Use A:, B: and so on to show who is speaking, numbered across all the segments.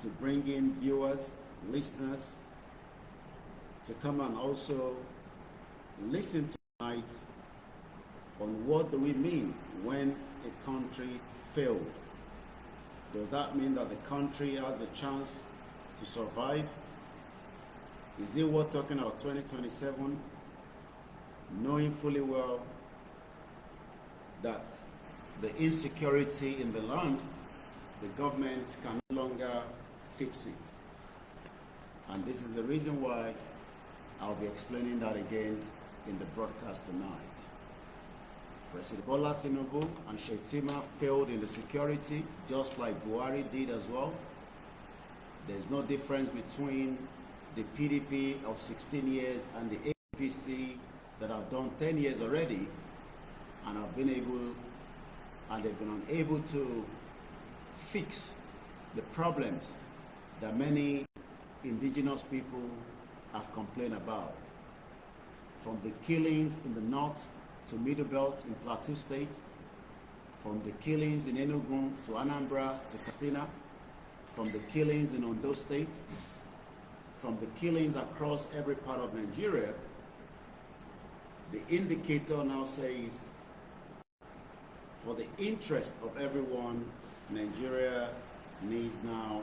A: to bring in viewers, listeners, to come and also listen tonight on what do we mean when a country failed. Does that mean that the country has a chance to survive? Is it worth talking about 2027, knowing fully well that the insecurity in the land, the government can no longer fix it? And this is the reason why I'll be explaining that again in the broadcast tonight. President Bola Tinubu and Shettima failed in the security, just like Buhari did as well. There's no difference between the PDP of 16 years and the APC that have done 10 years already and they've been unable to fix the problems that many indigenous people have complained about. From the killings in the north to Middle Belt in Plateau State, from the killings in Enugu to Anambra to Katsina, from the killings in Ondo State, from the killings across every part of Nigeria, the indicator now says, for the interest of everyone, Nigeria needs now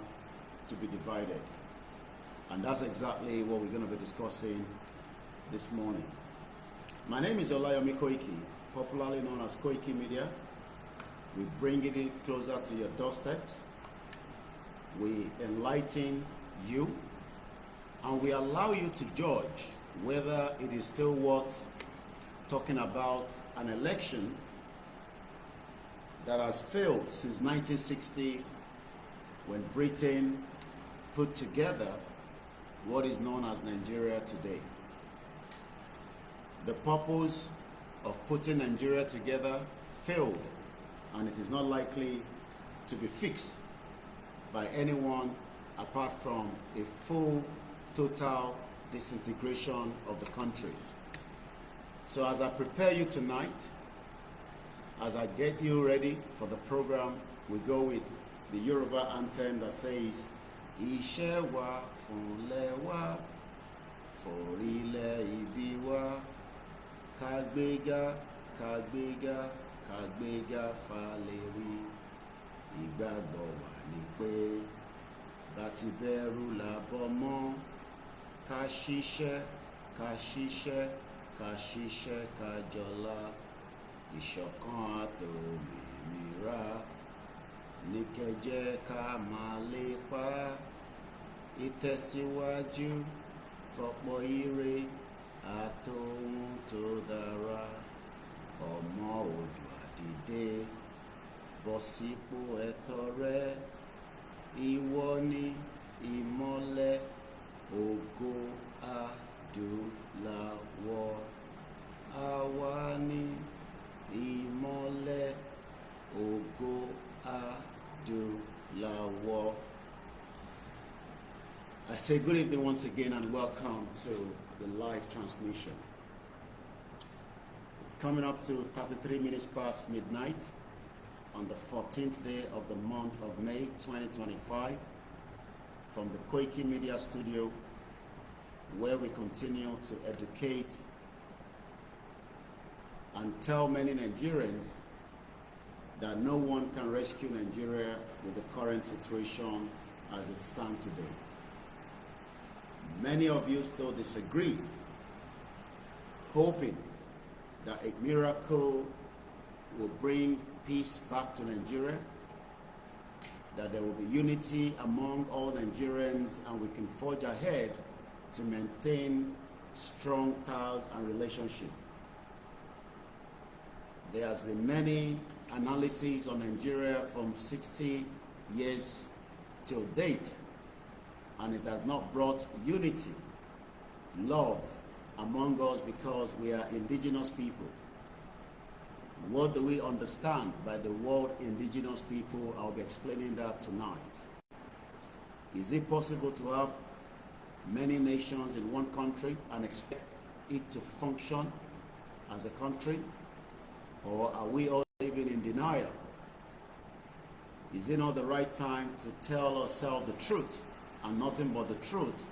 A: to be divided. And that's exactly what we're going to be discussing this morning. My name is OLAYOMI KOIKI, popularly known as Koikimedia. We bring it in closer to your doorsteps. We enlighten you, and we allow you to judge whether it is still worth talking about an election that has failed since 1960, when Britain put together what is known as Nigeria today. The purpose of putting Nigeria together failed, and it is not likely to be fixed by anyone apart from a full, total disintegration of the country. So as I prepare you tonight, as I get you ready for the program, we go with the Yoruba anthem that says, Iṣẹ́ wa fúnlẹ̀ wa, forílẹ̀ ìbí wa, kágbéga, kágbéga, kágbéga fálérí. Ìgbàgbọ́ wa ni pé bàtí bẹ̀rù làbọ̀ mọ́, ká ṣiṣẹ́, ká ṣiṣẹ́, ká ṣiṣẹ́, ká jọlá. Ìṣọ̀kan àtòmìnira ní kẹ́ ká máa lépa, ìtẹ̀síwájú fọ́pọ̀ ire àtòhun tó dára. Ọmọ Oòduà dìde, bọ́ sípò ẹ̀tọ́ rẹ. Ìwọ ni ìmọ́lẹ̀ ògo adúláwọ̀. Àwa ni ìmọ́lẹ̀ ògo adúláwọ̀. I say good evening once again and welcome to the live transmission. It's coming up to 33 minutes past midnight on the 14th day of the month of May 2025 from the Koikimedia studio, where we continue to educate and tell many Nigerians that no one can rescue Nigeria with the current situation as it stands today. Many of you still disagree, hoping that a miracle will bring peace back to Nigeria, that there will be unity among all Nigerians, and we can forge ahead to maintain strong ties and relationships. There has been many analyses on Nigeria from 60 years till date, and it has not brought unity, love among us because we are indigenous people. What do we understand by the word indigenous people? I'll be explaining that tonight. Is it possible to have many nations in one country and expect it to function as a country? Or are we all living in denial? Is it not the right time to tell ourselves the truth and nothing but the truth,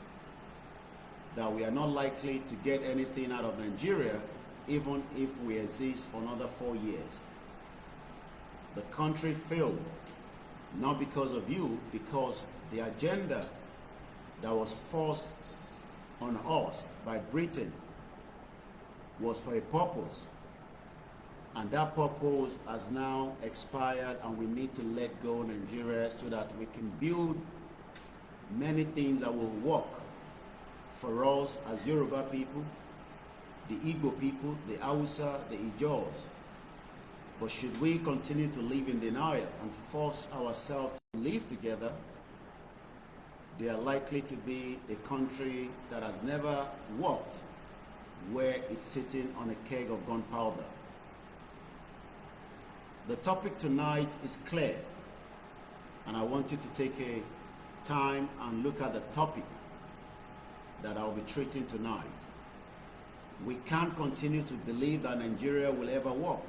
A: that we are not likely to get anything out of Nigeria even if we exist for another 4 years? The country failed, not because of you, because the agenda that was forced on us by Britain was for a purpose, and that purpose has now expired, and we need to let go Nigeria so that we can build many things that will work for us as Yoruba people, the Igbo people, the Hausa, the Ijaws. But should we continue to live in denial and force ourselves to live together, they are likely to be a country that has never worked, where it's sitting on a keg of gunpowder. The topic tonight is clear, and I want you to take a time and look at the topic that I'll be treating tonight. We can't continue to believe that Nigeria will ever work.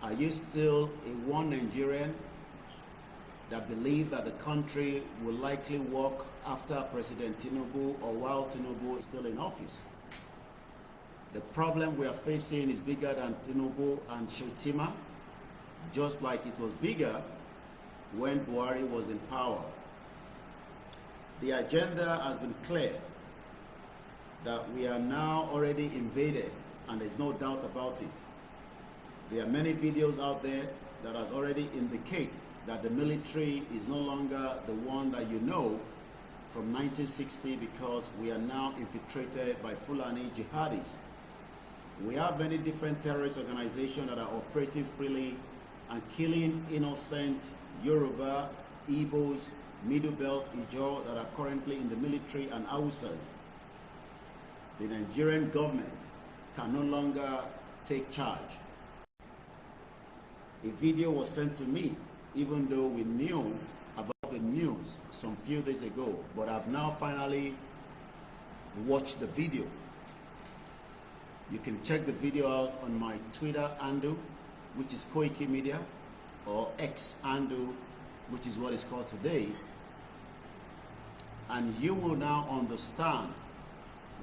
A: Are you still a one Nigerian that believe that the country will likely work after President Tinubu or while Tinubu is still in office? The problem we are facing is bigger than Tinubu and Shettima, just like it was bigger when Buhari was in power. The agenda has been clear that we are now already invaded, and there's no doubt about it. There are many videos out there that has already indicate that the military is no longer the one that you know from 1960, because we are now infiltrated by Fulani jihadis. We have many different terrorist organizations that are operating freely and killing innocent Yoruba, Igbos, Middle Belt, Ijaw that are currently in the military, and Hausas. The Nigerian government can no longer take charge. A video was sent to me, even though we knew about the news some few days ago, but I've now finally watched the video. You can check the video out on my Twitter handle, which is Koikimedia, or X handle, which is what it's called today, and you will now understand,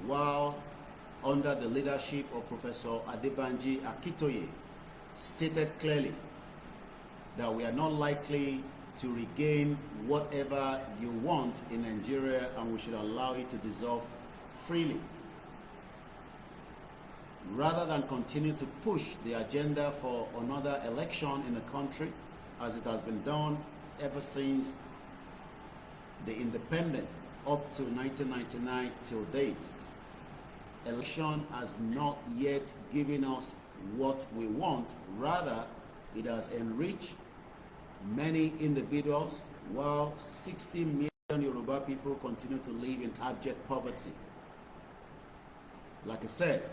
A: while under the leadership of Professor Adebanji Akitoye, stated clearly that we are not likely to regain whatever you want in Nigeria, and we should allow it to dissolve freely. Rather than continue to push the agenda for another election in the country, as it has been done ever since the independence up to 1999 till date. Election has not yet given us what we want. Rather, it has enriched many individuals, while 60 million Yoruba people continue to live in abject poverty. Like I said,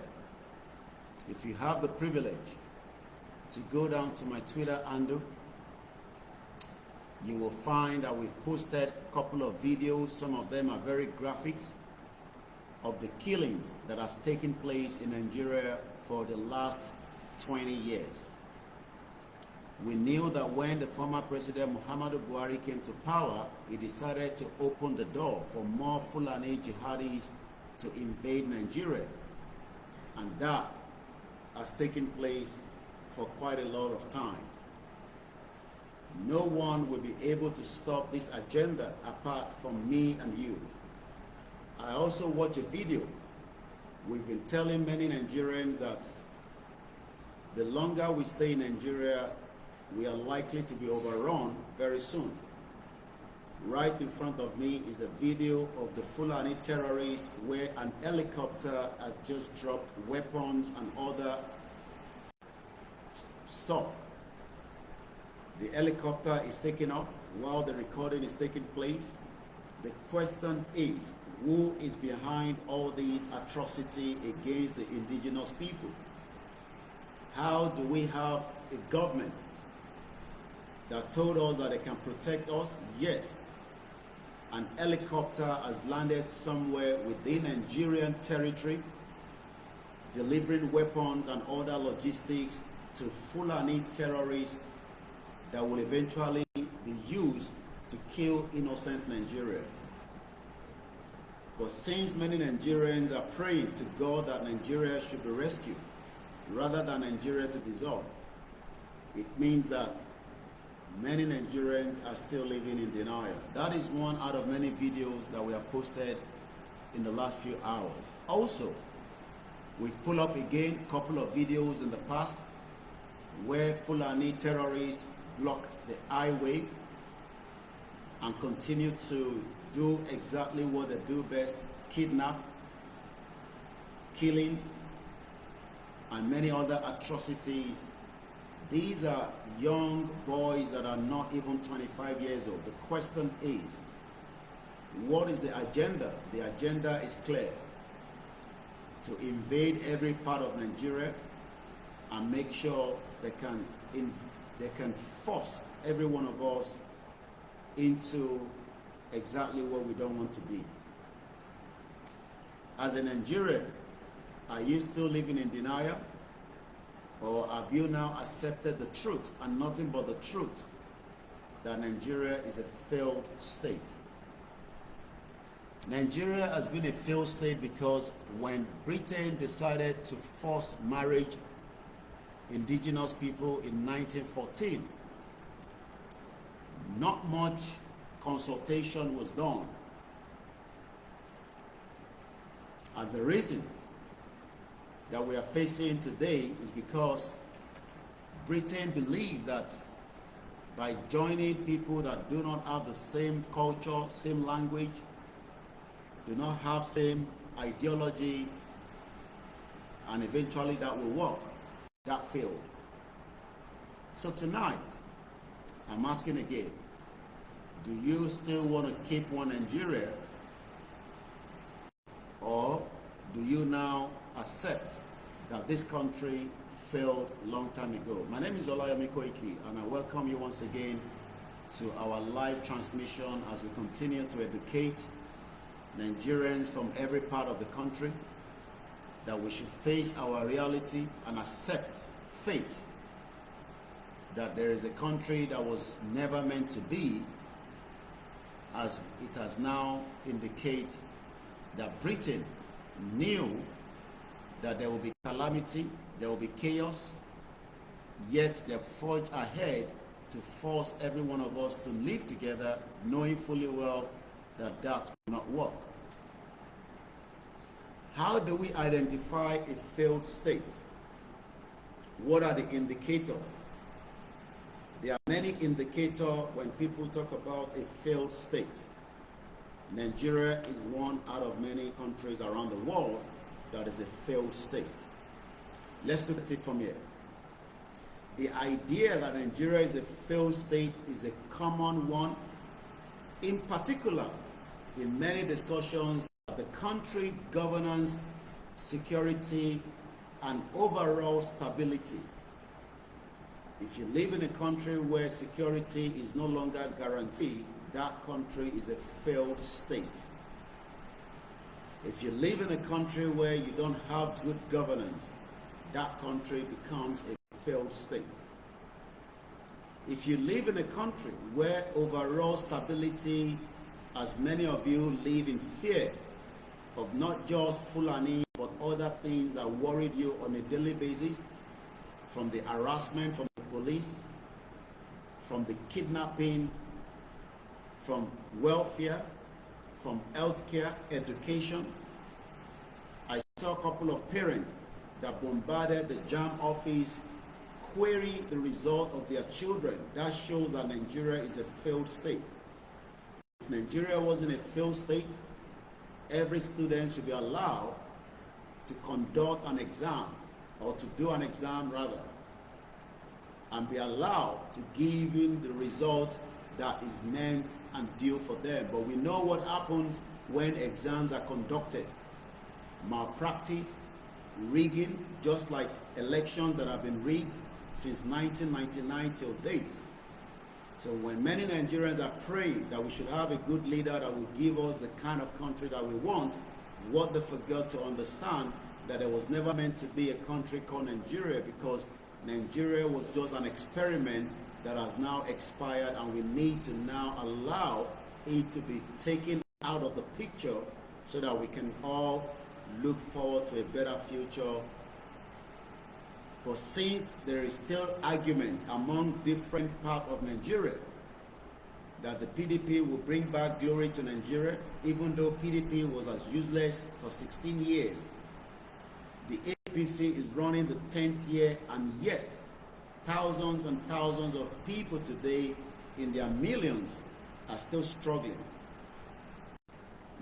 A: if you have the privilege to go down to my Twitter handle, you will find that we've posted a couple of videos. Some of them are very graphic, of the killings that has taken place in Nigeria for the last 20 years. We knew that when the former President Muhammadu Buhari came to power, he decided to open the door for more Fulani jihadis to invade Nigeria. And that has taken place for quite a lot of time. No one will be able to stop this agenda apart from me and you. I also watched a video. We've been telling many Nigerians that the longer we stay in Nigeria, we are likely to be overrun very soon. Right in front of me is a video of the Fulani terrorists, where an helicopter has just dropped weapons and other stuff. The helicopter is taking off while the recording is taking place. The question is, who is behind all these atrocity against the indigenous people? How do we have a government that told us that they can protect us, yet an helicopter has landed somewhere within Nigerian territory, delivering weapons and other logistics to Fulani terrorists that will eventually to kill innocent Nigeria. But since many Nigerians are praying to God that Nigeria should be rescued rather than Nigeria to dissolve, it means that many Nigerians are still living in denial. That is one out of many videos that we have posted in the last few hours. Also, we've pulled up again a couple of videos in the past where Fulani terrorists blocked the highway and continue to do exactly what they do best: kidnap, killings, and many other atrocities. These are young boys that are not even 25 years old. The question is, what is the agenda? The agenda is clear: to invade every part of Nigeria and make sure they can force every one of us into exactly what we don't want to be. As a Nigerian, are you still living in denial? Or have you now accepted the truth, and nothing but the truth, that Nigeria is a failed state? Nigeria has been a failed state because when Britain decided to force marriage indigenous people in 1914, not much consultation was done. And the reason that we are facing today is because Britain believed that by joining people that do not have the same culture, same language, do not have same ideology, and eventually that will work. That failed. So tonight, I'm asking again, do you still want to keep one Nigeria, or do you now accept that this country failed a long time ago? My name is OLAYOMI KOIKI, and I welcome you once again to our live transmission as we continue to educate Nigerians from every part of the country that we should face our reality and accept fate, that there is a country that was never meant to be, as it has now indicated that Britain knew that there will be calamity, there will be chaos, yet they forged ahead to force every one of us to live together, knowing fully well that that will not work. How do we identify a failed state? What are the indicators? There are many indicators when people talk about a failed state. Nigeria is one out of many countries around the world that is a failed state. Let's look at it from here. The idea that Nigeria is a failed state is a common one, in particular in many discussions of the country governance, security, and overall stability. If you live in a country where security is no longer guaranteed, that country is a failed state. If you live in a country where you don't have good governance, that country becomes a failed state. If you live in a country where overall stability, as many of you live in fear of not just Fulani, but other things that worried you on a daily basis, from the harassment from the police, from the kidnapping, from welfare, from healthcare, education. I saw a couple of parents that bombarded the JAM office, query the result of their children. That shows that Nigeria is a failed state. If Nigeria wasn't a failed state, every student should be allowed to conduct an exam, or to do an exam rather, and be allowed to give in the result that is meant and due for them. But we know what happens when exams are conducted. Malpractice, rigging, just like elections that have been rigged since 1999 till date. So when many Nigerians are praying that we should have a good leader that will give us the kind of country that we want, what they forgot to understand that there was never meant to be a country called Nigeria, because Nigeria was just an experiment that has now expired, and we need to now allow it to be taken out of the picture so that we can all look forward to a better future. For since there is still argument among different parts of Nigeria that the PDP will bring back glory to Nigeria, even though PDP was as useless for 16 years. The APC is running the 10th year, and yet thousands and thousands of people today in their millions are still struggling.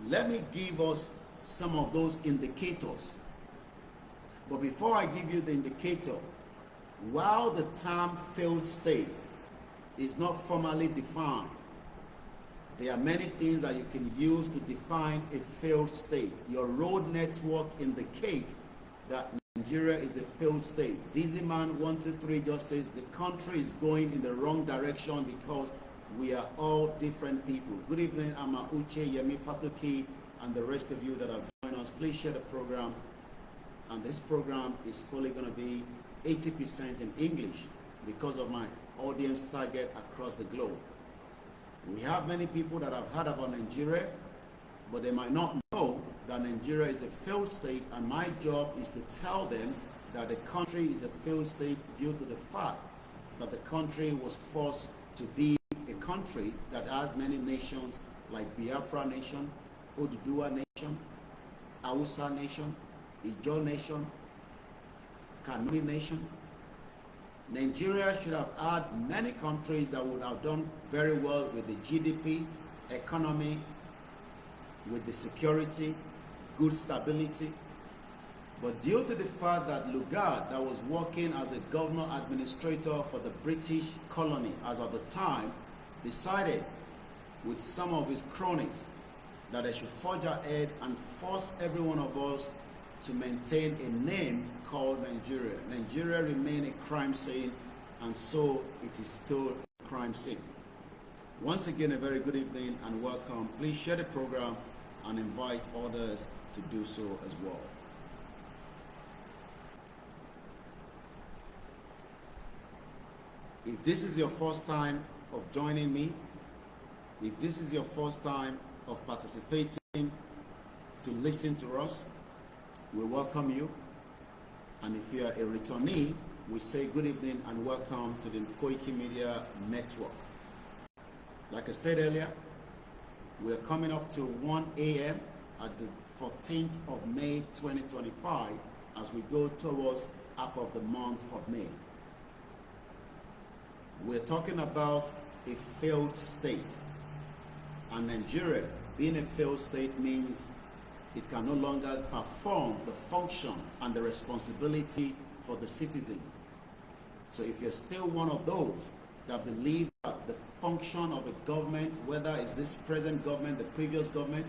A: Let me give us some of those indicators. But before I give you the indicator, while the term failed state is not formally defined, there are many things that you can use to define a failed state. Your road network indicates that Nigeria is a failed state. Dizzy Man 123 just says the country is going in the wrong direction because we are all different people. Good evening, Ama Uche, Yemi Fatuki, and the rest of you that have joined us. Please share the program. And this program is fully going to be 80% in English because of my audience target across the globe. We have many people that have heard about Nigeria, but they might not know that Nigeria is a failed state, and my job is to tell them that the country is a failed state due to the fact that the country was forced to be a country that has many nations like Biafra nation, Oduduwa nation, Hausa nation, Ijaw nation, Kanuri nation. Nigeria should have had many countries that would have done very well with the GDP, economy, with the security, good stability. But due to the fact that Lugard, that was working as a governor administrator for the British colony as at the time, decided with some of his cronies that they should forge ahead and force every one of us to maintain a name called Nigeria. Nigeria remained a crime scene, and so it is still a crime scene. Once again, a very good evening and welcome. Please share the program and invite others to do so as well. If this is your first time of joining me, if this is your first time of participating to listen to us, we welcome you. And if you are a returnee, we say good evening and welcome to the Koikimedia network. Like I said earlier, we are coming up to 1 a.m. at the 14th of May 2025 as we go towards half of the month of May. We're talking about a failed state. And Nigeria being a failed state means it can no longer perform the function and the responsibility for the citizen. So if you're still one of those that believe that the function of a government, whether it's this present government, the previous government,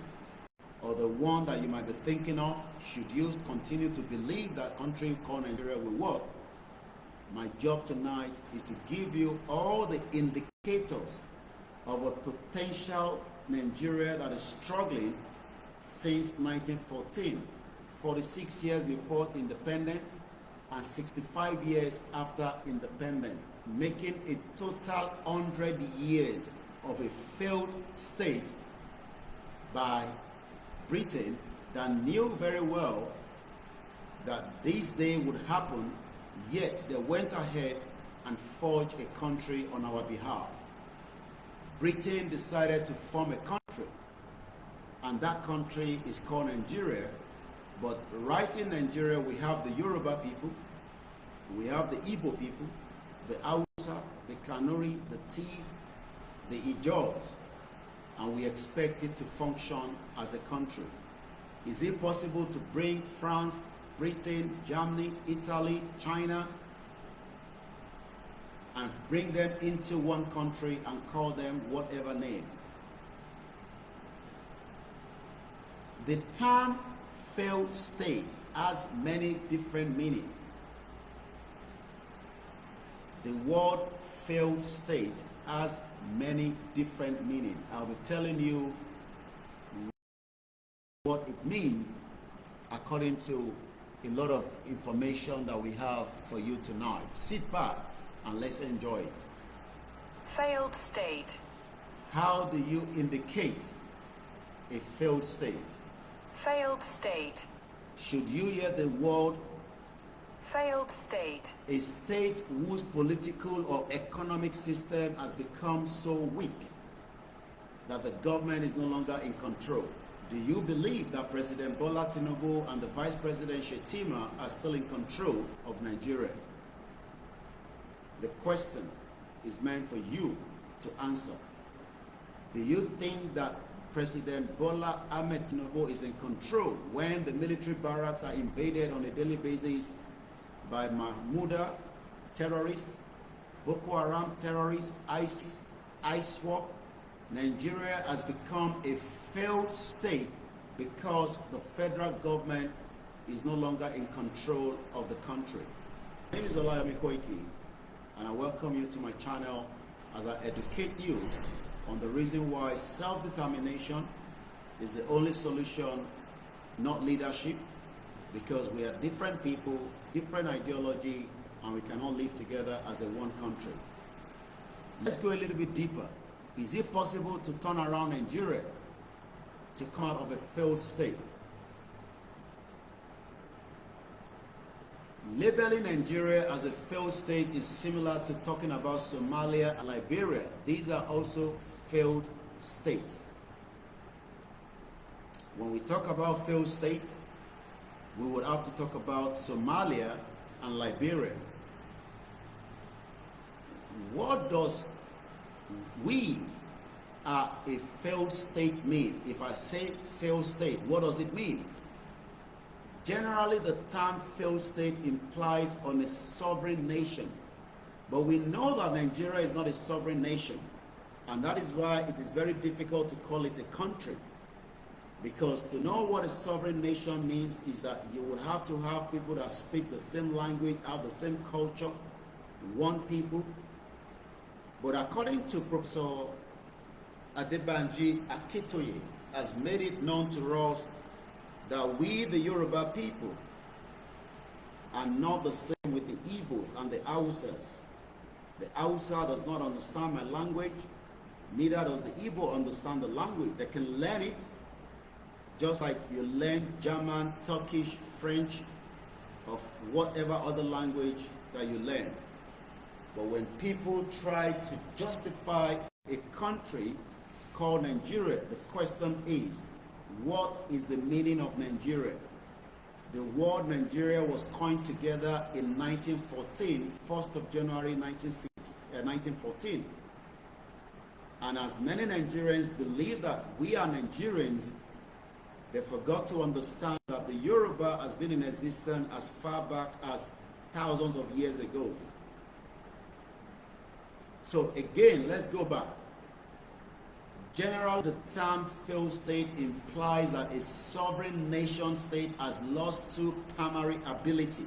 A: or the one that you might be thinking of, should you continue to believe that country called Nigeria will work, my job tonight is to give you all the indicators of a potential Nigeria that is struggling since 1914, 46 years before independence and 65 years after independence, making a total 100 years of a failed state by Britain that knew very well that this day would happen, yet they went ahead and forged a country on our behalf. Britain decided to form a country, and that country is called Nigeria. But right in Nigeria, we have the Yoruba people, we have the Igbo people, the Hausa, the Kanuri, the Tiv, the Ijaws, and we expect it to function as a country. Is it possible to bring France, Britain, Germany, Italy, China, and bring them into one country and call them whatever name? The term failed state has many different meanings. The word failed state has many different meanings. I'll be telling you what it means according to a lot of information that we have for you tonight. Sit back and let's enjoy it.
B: Failed state.
A: How do you indicate a failed state?
B: Failed state.
A: Should you hear the word
B: Failed state.
A: a state whose political or economic system has become so weak that the government is no longer in control? Do you believe that President Bola Tinubu and the Vice President Shetima are still in control of Nigeria? The question is meant for you to answer. Do you think that President Bola Ahmed Tinubu is in control when the military barracks are invaded on a daily basis by Mahmuda terrorists, Boko Haram terrorists, ISIS, ISWAP? Nigeria has become a failed state because the federal government is no longer in control of the country. My name is OLAYOMI KOIKI, and I welcome you to my channel as I educate you on the reason why self-determination is the only solution, not leadership, because we are different people, different ideology, and we cannot live together as a one country. Let's go a little bit deeper. Is it possible to turn around Nigeria to come out of a failed state? Labeling Nigeria as a failed state is similar to talking about Somalia and Liberia. These are also failed states. When we talk about failed state, we would have to talk about Somalia and Liberia. What does "we are a failed state" mean? If I say failed state, what does it mean? Generally, the term failed state implies on a sovereign nation, but we know that Nigeria is not a sovereign nation, and that is why it is very difficult to call it a country. Because to know what a sovereign nation means is that you would have to have people that speak the same language, have the same culture, one people. But according to Professor Adebanji Akitoye, has made it known to us that we, the Yoruba people, are not the same with the Igbos and the Hausas. The Hausa does not understand my language, neither does the Igbo understand the language. They can learn it just like you learn German, Turkish, French, or whatever other language that you learn. But when people try to justify a country called Nigeria, the question is, what is the meaning of Nigeria? The word Nigeria was coined together in 1914, 1st of January 1914. And as many Nigerians believe that we are Nigerians, they forgot to understand that the Yoruba has been in existence as far back as thousands of years ago. So again, let's go back. Generally, the term failed state implies that a sovereign nation state has lost two primary ability.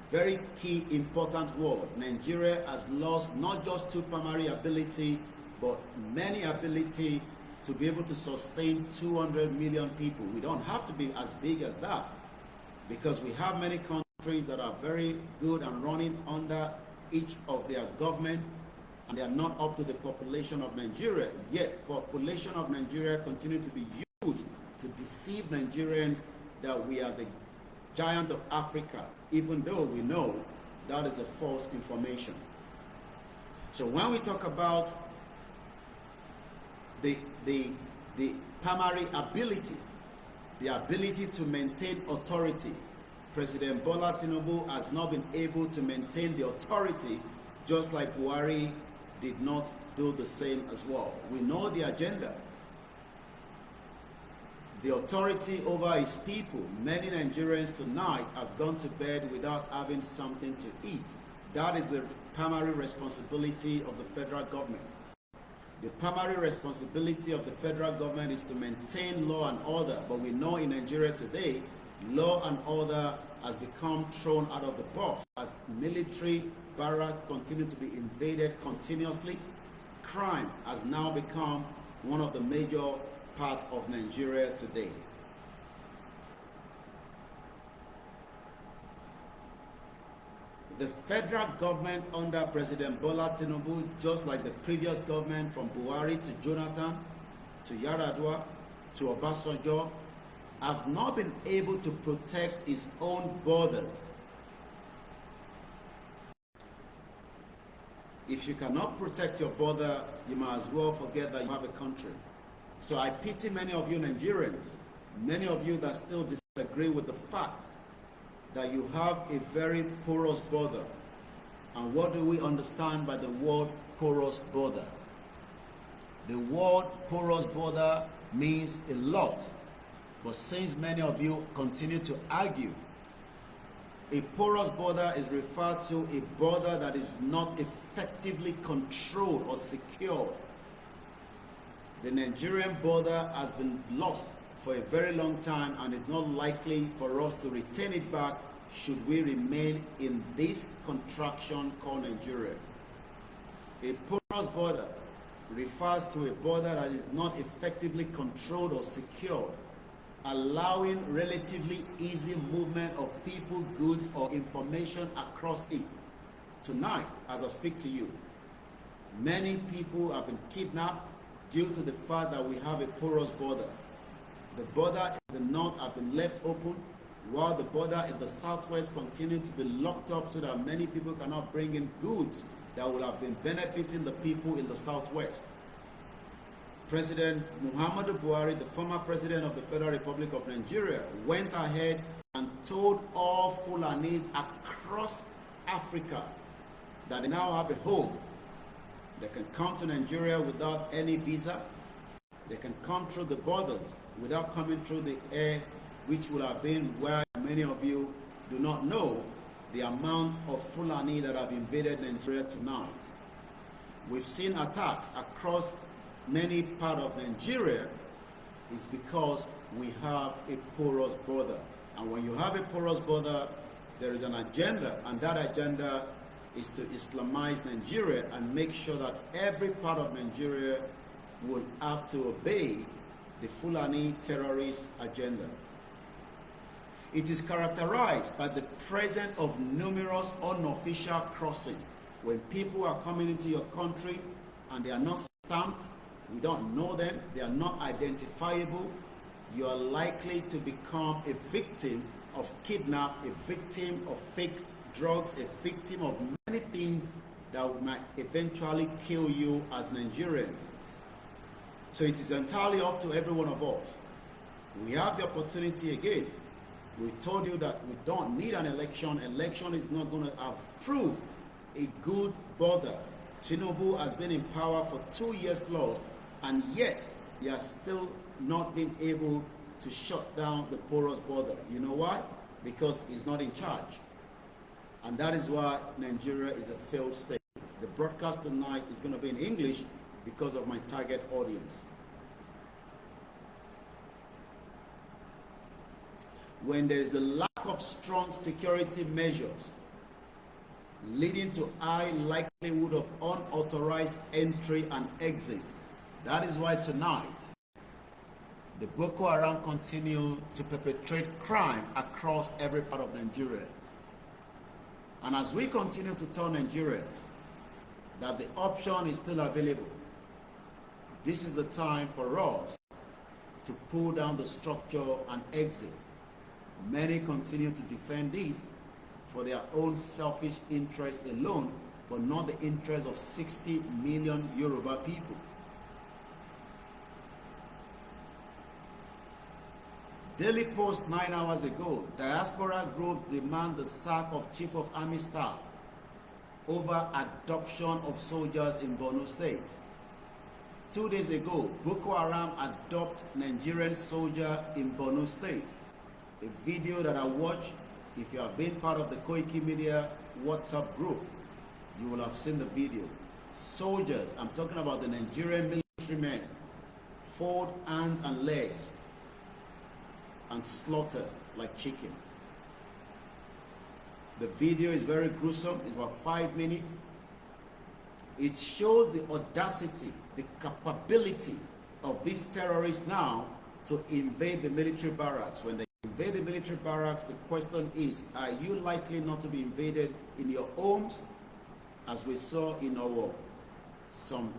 A: Very key, important word. Nigeria has lost not just two primary ability, but many ability to be able to sustain 200 million people. We don't have to be as big as that, because we have many countries that are very good and running under each of their government, and they are not up to the population of Nigeria. Yet, population of Nigeria continue to be used to deceive Nigerians that we are the giant of Africa, even though we know that is a false information. So when we talk about the primary ability, the ability to maintain authority, President Bola Tinubu has not been able to maintain the authority, just like Buhari did not do the same as well. We know the agenda. The authority over his people. Many Nigerians tonight have gone to bed without having something to eat. That is the primary responsibility of the federal government. The primary responsibility of the federal government is to maintain law and order, but we know in Nigeria today, law and order has become thrown out of the box as military barracks continue to be invaded continuously. Crime has now become one of the major parts of Nigeria today. The federal government under President Bola Tinubu, just like the previous government from Buhari to Jonathan, to Yaradua, to Obasanjo, have not been able to protect its own borders. If you cannot protect your border, you might as well forget that you have a country. So I pity many of you Nigerians, many of you that still disagree with the fact that you have a very porous border. And what do we understand by the word porous border? The word porous border means a lot, but since many of you continue to argue, a porous border is referred to a border that is not effectively controlled or secured. The Nigerian border has been lost for a very long time, and it's not likely for us to retain it back should we remain in this contraction called Nigeria. A porous border refers to a border that is not effectively controlled or secured, allowing relatively easy movement of people, goods, or information across it. Tonight, as I speak to you, many people have been kidnapped due to the fact that we have a porous border. The border in the north have been left open, while the border in the southwest continue to be locked up so that many people cannot bring in goods that would have been benefiting the people in the southwest. President Muhammadu Buhari, the former president of the Federal Republic of Nigeria, went ahead and told all Fulanis across Africa that they now have a home. They can come to Nigeria without any visa. They can come through the borders without coming through the air, which would have been where many of you do not know the amount of Fulani that have invaded Nigeria tonight. We've seen attacks across many parts of Nigeria. Is because we have a porous border. And when you have a porous border, there is an agenda, and that agenda is to Islamize Nigeria and make sure that every part of Nigeria will have to obey the Fulani terrorist agenda. It is characterized by the presence of numerous unofficial crossings. When people are coming into your country and they are not stamped, we don't know them, they are not identifiable, you are likely to become a victim of kidnap, a victim of fake drugs, a victim of many things that might eventually kill you as Nigerians. So it is entirely up to every one of us. We have the opportunity again. We told you that we don't need an election. Election is not going to approve a good border. Tinubu has been in power for 2 years plus, and yet he has still not been able to shut down the porous border. You know why? Because he's not in charge. And that is why Nigeria is a failed state. The broadcast tonight is going to be in English because of my target audience. When there is a lack of strong security measures leading to high likelihood of unauthorized entry and exit, that is why tonight the Boko Haram continue to perpetrate crime across every part of Nigeria. And as we continue to tell Nigerians that the option is still available, this is the time for us to pull down the structure and exit. Many continue to defend this for their own selfish interests alone, but not the interests of 60 million Yoruba people. Daily Post 9 hours ago, diaspora groups demand the sack of Chief of Army Staff over adoption of soldiers in Borno State. 2 days ago, Boko Haram adopt Nigerian soldier in Borno State. A video that I watched, if you have been part of the Koikimedia WhatsApp group, you will have seen the video. Soldiers, I'm talking about the Nigerian military men, fold hands and legs and slaughter like chicken. The video is very gruesome. It's about 5 minutes. It shows the audacity, the capability of these terrorists now to invade the military barracks when they invade the military barracks, the question is, are you likely not to be invaded in your homes, as we saw in our some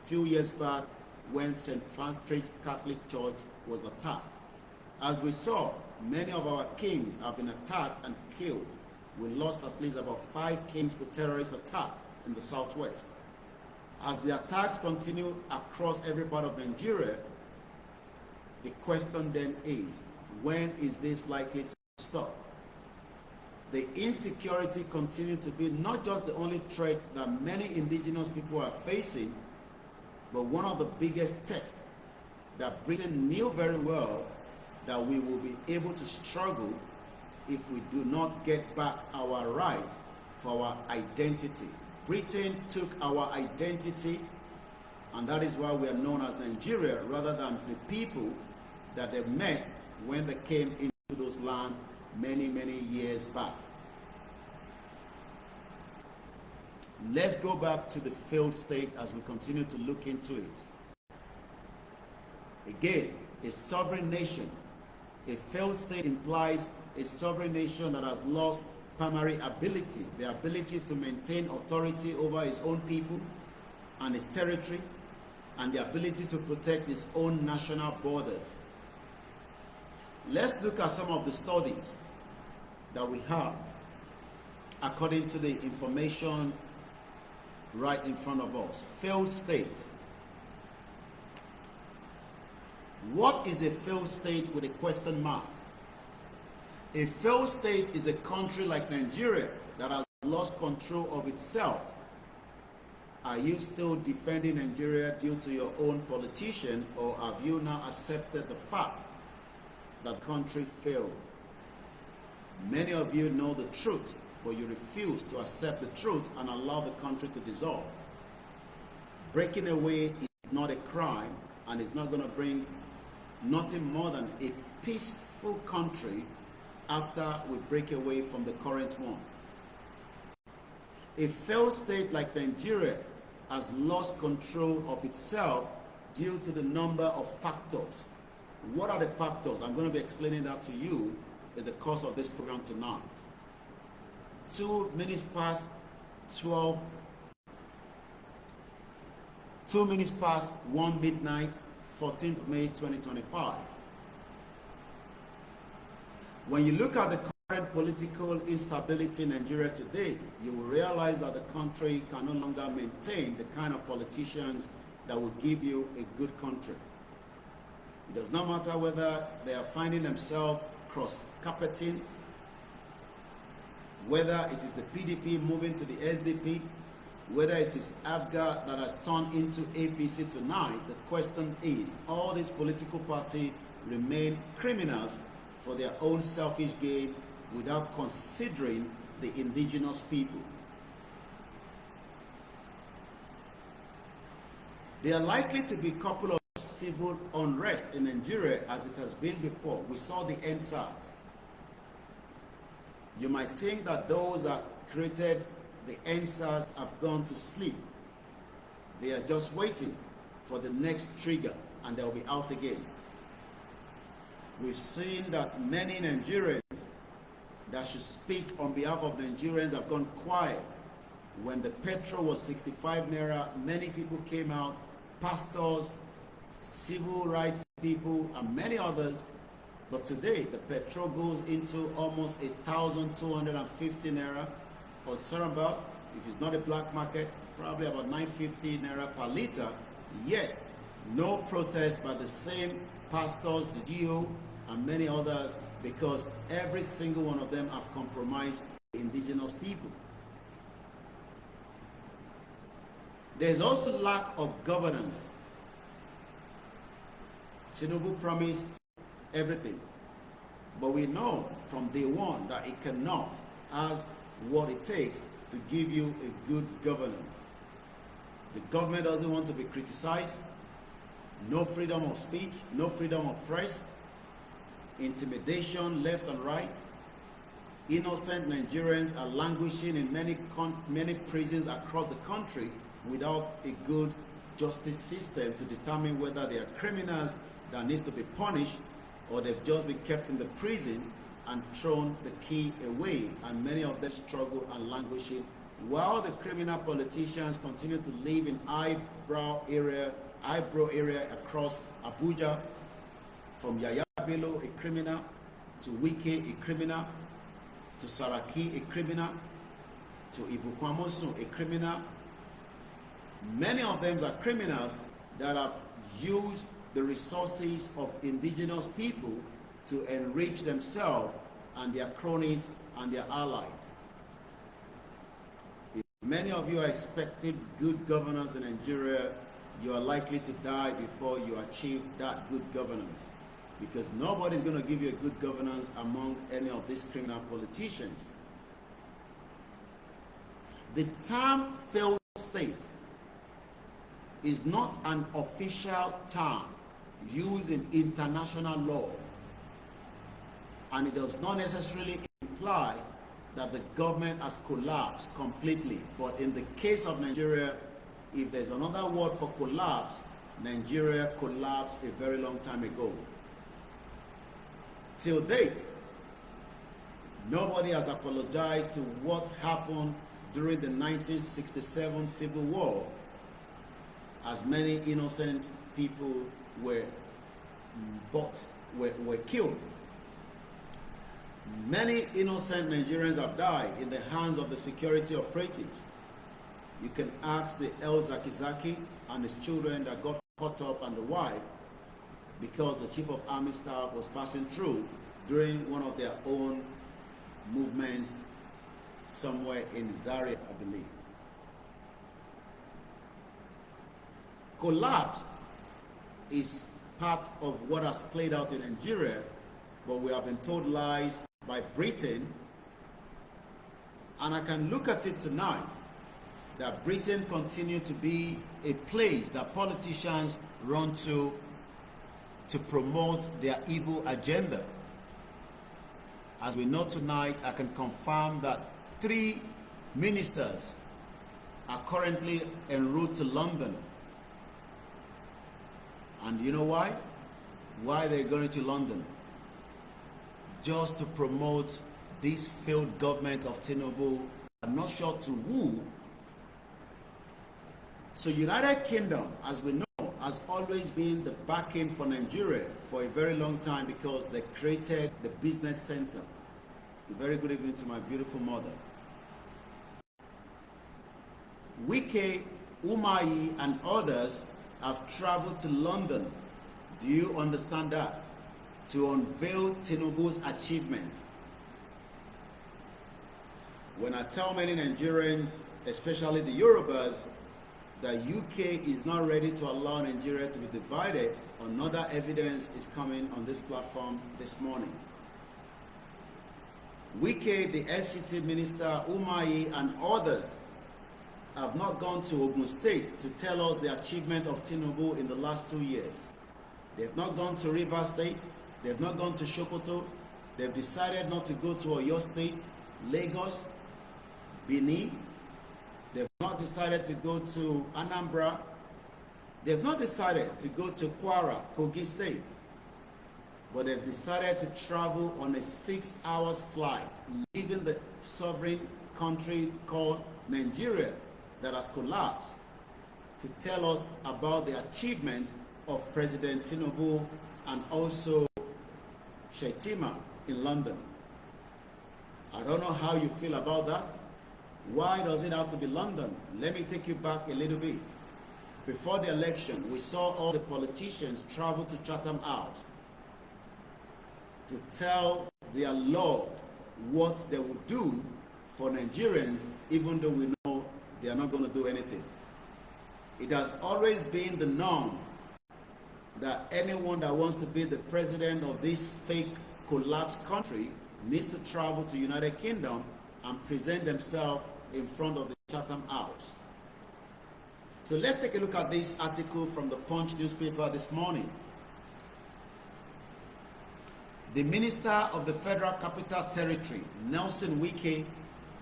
A: few years back when St. Francis Catholic Church was attacked? As we saw, many of our kings have been attacked and killed. We lost at least about 5 kings to terrorist attack in the southwest. As the attacks continue across every part of Nigeria, the question then is, when is this likely to stop? The insecurity continues to be not just the only threat that many indigenous people are facing, but one of the biggest thefts that Britain knew very well that we will be able to struggle if we do not get back our right for our identity. Britain took our identity, and that is why we are known as Nigeria rather than the people that they met when they came into those lands many, many years back. Let's go back to the failed state as we continue to look into it. Again, a sovereign nation. A failed state implies a sovereign nation that has lost primary ability, the ability to maintain authority over its own people and its territory, and the ability to protect its own national borders. Let's look at some of the studies that we have according to the information right in front of us. Failed state. What is a failed state with a question mark? A failed state is a country like Nigeria that has lost control of itself. Are you still defending Nigeria due to your own politician, or have you now accepted the fact that the country failed? Many of you know the truth, but you refuse to accept the truth and allow the country to dissolve. Breaking away is not a crime, and it's not going to bring nothing more than a peaceful country after we break away from the current one. A failed state like Nigeria has lost control of itself due to the number of factors. What are the factors? I'm going to be explaining that to you in the course of this program tonight. 2 minutes past 12, 2 minutes past 1 midnight, 14th May 2025. When you look at the current political instability in Nigeria today, you will realize that the country can no longer maintain the kind of politicians that will give you a good country. It does not matter whether they are finding themselves cross-carpeting, whether it is the PDP moving to the SDP, whether it is AFGA that has turned into APC tonight. The question is, all these political parties remain criminals for their own selfish gain without considering the indigenous people. There are likely to be a couple of civil unrest in Nigeria as it has been before. We saw the NSAS. You might think that those that created the NSAS have gone to sleep. They are just waiting for the next trigger and they'll be out again. We've seen that many Nigerians that should speak on behalf of Nigerians have gone quiet. When the petrol was 65 naira, many people came out, pastors, civil rights people, and many others. But today, the petrol goes into almost 1,250 naira or thereabout. If it's not a black market, probably about 950 naira per liter. Yet, no protest by the same pastors, the GO, and many others, because every single one of them have compromised the indigenous people. There's also lack of governance. Tinubu promised everything, but we know from day one that it cannot has what it takes to give you a good governance. The government doesn't want to be criticized, no freedom of speech, no freedom of press, intimidation left and right. Innocent Nigerians are languishing in many prisons across the country without a good justice system to determine whether they are criminals that needs to be punished or they've just been kept in the prison and thrown the key away, and many of them struggle and languishing, while the criminal politicians continue to live in eyebrow area across Abuja, from Yaya Bello, a criminal, to Wike, a criminal, to Saraki, a criminal, to Ibukwamosu, a criminal. Many of them are criminals that have used the resources of indigenous people to enrich themselves and their cronies and their allies. If many of you are expecting good governance in Nigeria, you are likely to die before you achieve that good governance, because nobody is going to give you a good governance among any of these criminal politicians. The term failed state is not an official term used in international law, and it does not necessarily imply that the government has collapsed completely. But in the case of Nigeria, if there's another word for collapse, Nigeria collapsed a very long time ago. Till date, nobody has apologized to what happened during the 1967 Civil War, as many innocent people were killed. Many innocent Nigerians have died in the hands of the security operatives. You can ask the El Zakizaki and his children that got caught up, and the wife, because the chief of army staff was passing through during one of their own movements somewhere in Zaria, I believe. Collapse is part of what has played out in Nigeria, but we have been told lies by Britain, and I can look at it tonight that Britain continued to be a place that politicians run to promote their evil agenda. As we know tonight, I can confirm that 3 ministers are currently en route to London. And you know why? Why they're going to London? Just to promote this failed government of Tinubu. I'm not sure to who. So United Kingdom, as we know, has always been the backing for Nigeria for a very long time, because they created the business center. A very good evening to my beautiful mother. Wike, Umahi, and others have traveled to London. Do you understand that? To unveil Tinubu's achievements. When I tell many Nigerians, especially the Yorubas, that UK is not ready to allow Nigeria to be divided, another evidence is coming on this platform this morning. Wike, the FCT minister, Umahi, and others have not gone to Ogun State to tell us the achievement of Tinubu in the last 2 years. They've not gone to Rivers State. They've not gone to Sokoto. They've decided not to go to Oyo State, Lagos, Benin. They've not decided to go to Anambra. They've not decided to go to Kwara, Kogi State. But they've decided to travel on a 6-hour flight, leaving the sovereign country called Nigeria that has collapsed, to tell us about the achievement of President Tinubu and also Shetima in London. I don't know how you feel about that. Why does it have to be London? Let me take you back a little bit. Before the election, we saw all the politicians travel to Chatham House to tell their Lord what they would do for Nigerians, even though we know they are not going to do anything. It has always been the norm that anyone that wants to be the president of this fake collapsed country needs to travel to United Kingdom and present themselves in front of the Chatham House. So let's take a look at this article from the Punch newspaper this morning. The Minister of the Federal Capital Territory, Nelson Wike,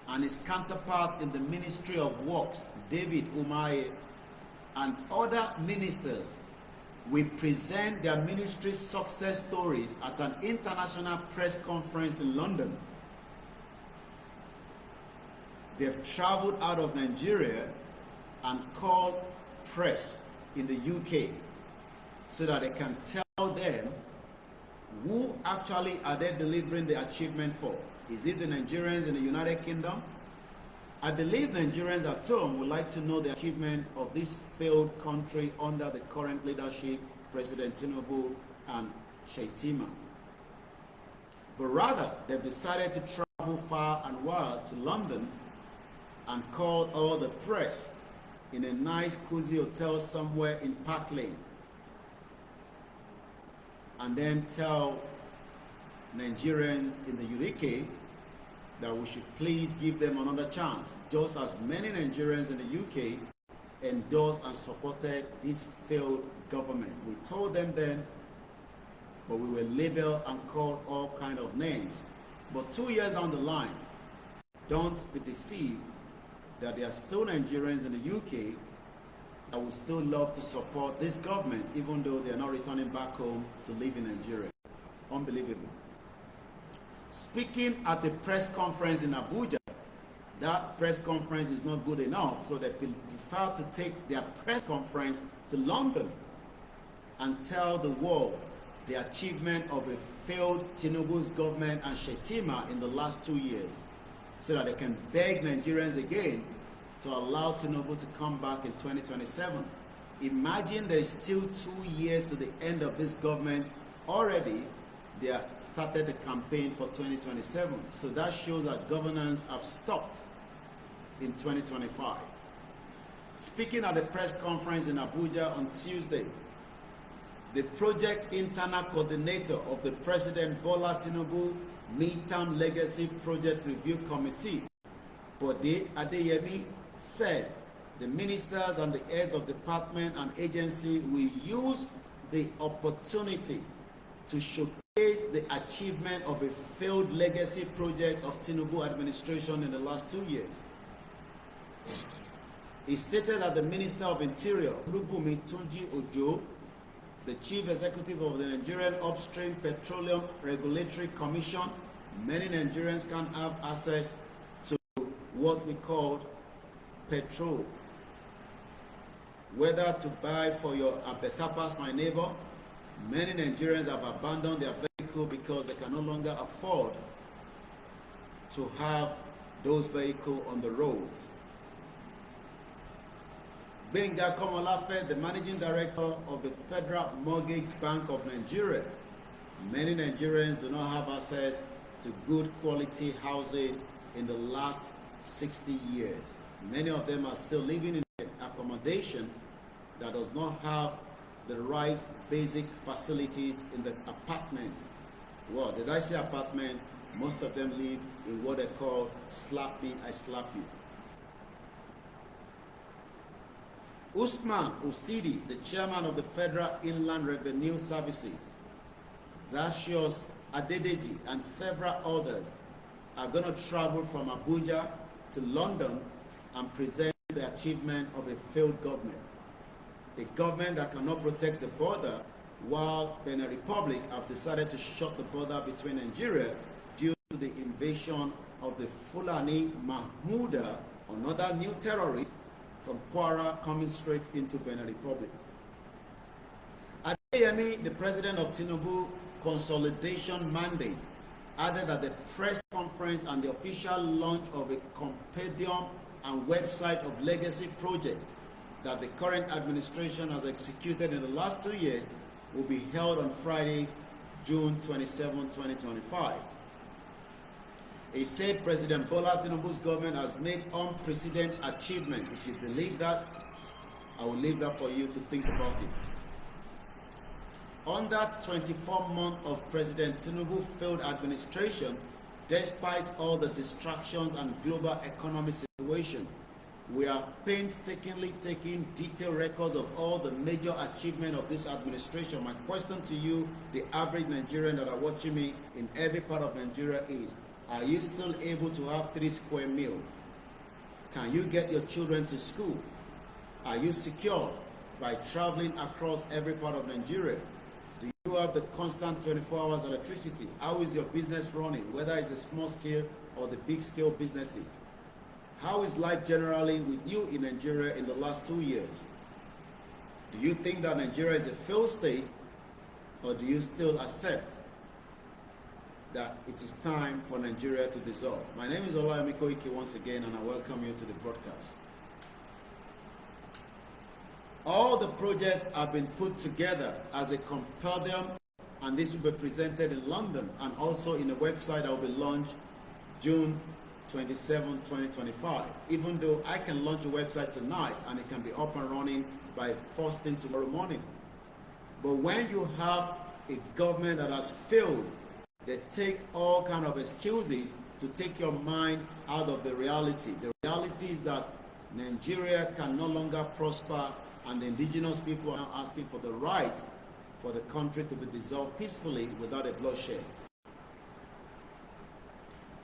A: and his counterpart in the Ministry of Works, David Umahi, and other ministers will present their ministry's success stories at an international press conference in London. They've traveled out of Nigeria and called press in the UK so that they can tell them who actually are they delivering the achievement for. Is it the Nigerians in the United Kingdom? I believe Nigerians at home would like to know the achievement of this failed country under the current leadership, President Tinubu and Shettima. But rather, they've decided to travel far and wide to London and call all the press in a nice, cozy hotel somewhere in Park Lane, and then tell Nigerians in the UK that we should please give them another chance, just as many Nigerians in the UK endorsed and supported this failed government. We told them then, but we were labeled and called all kinds of names. But 2 years down the line, don't be deceived that there are still Nigerians in the UK that would still love to support this government, even though they are not returning back home to live in Nigeria. Unbelievable. Speaking at the press conference in Abuja, that press conference is not good enough, so they prefer to take their press conference to London and tell the world the achievement of a failed Tinubu's government and Shettima in the last 2 years, so that they can beg Nigerians again to allow Tinubu to come back in 2027. Imagine there is still 2 years to the end of this government. Already, they have started the campaign for 2027. So that shows that governance have stopped in 2025. Speaking at the press conference in Abuja on Tuesday, the project internal coordinator of the President Bola Tinubu Midterm Legacy Project Review Committee, Bode Adeyemi, said the ministers and the heads of department and agency will use the opportunity to showcase the achievement of a failed legacy project of Tinubu administration in the last 2 years. He stated that the Minister of Interior, Olubunmi Tunji Ojo, the Chief Executive of the Nigerian Upstream Petroleum Regulatory Commission, many Nigerians can have access to what we call petrol. Whether to buy for your Abetapas, my neighbor, many Nigerians have abandoned their vehicle because they can no longer afford to have those vehicles on the roads. Benga Komolafe, the managing director of the Federal Mortgage Bank of Nigeria, many Nigerians do not have access to good quality housing in the last 60 years. Many of them are still living in accommodation that does not have the right basic facilities in the apartment. Well, did I say apartment? Most of them live in what they call slap me, I slap you. Usman Osidi, the chairman of the Federal Inland Revenue Services, Zacius Adedeji, and several others are going to travel from Abuja to London and present the achievement of a failed government. A government that cannot protect the border, while Benin Republic have decided to shut the border between Nigeria due to the invasion of the Fulani Mahmuda, another new terrorist from Kwara coming straight into Benin Republic. Adeyemi, the president of Tinubu consolidation mandate, added that the press conference and the official launch of a compendium and website of legacy project that the current administration has executed in the last 2 years will be held on Friday, June 27, 2025. He said President Bola Tinubu's government has made unprecedented achievement. If you believe that, I will leave that for you to think about it. Under 24 months of President Tinubu's failed administration, despite all the distractions and global economic situation, we are painstakingly taking detailed records of all the major achievements of this administration. My question to you, the average Nigerian that are watching me in every part of Nigeria is, are you still able to have 3 square meals? Can you get your children to school? Are you secured? by traveling across every part of Nigeria? Do you have the constant 24 hours electricity? How is your business running, whether it's a small scale or the big scale businesses? How is life generally with you in Nigeria in the last 2 years? Do you think that Nigeria is a failed state, or do you still accept that it is time for Nigeria to dissolve? My name is OLAYOMI KOIKI once again, and I welcome you to the broadcast. All the projects have been put together as a compendium, and this will be presented in London and also in a website that will be launched June 27, 2025. Even though I can launch a website tonight and it can be up and running by first thing tomorrow morning. But when you have a government that has failed, they take all kind of excuses to take your mind out of the reality. The reality is that Nigeria can no longer prosper, and the indigenous people are asking for the right for the country to be dissolved peacefully without a bloodshed.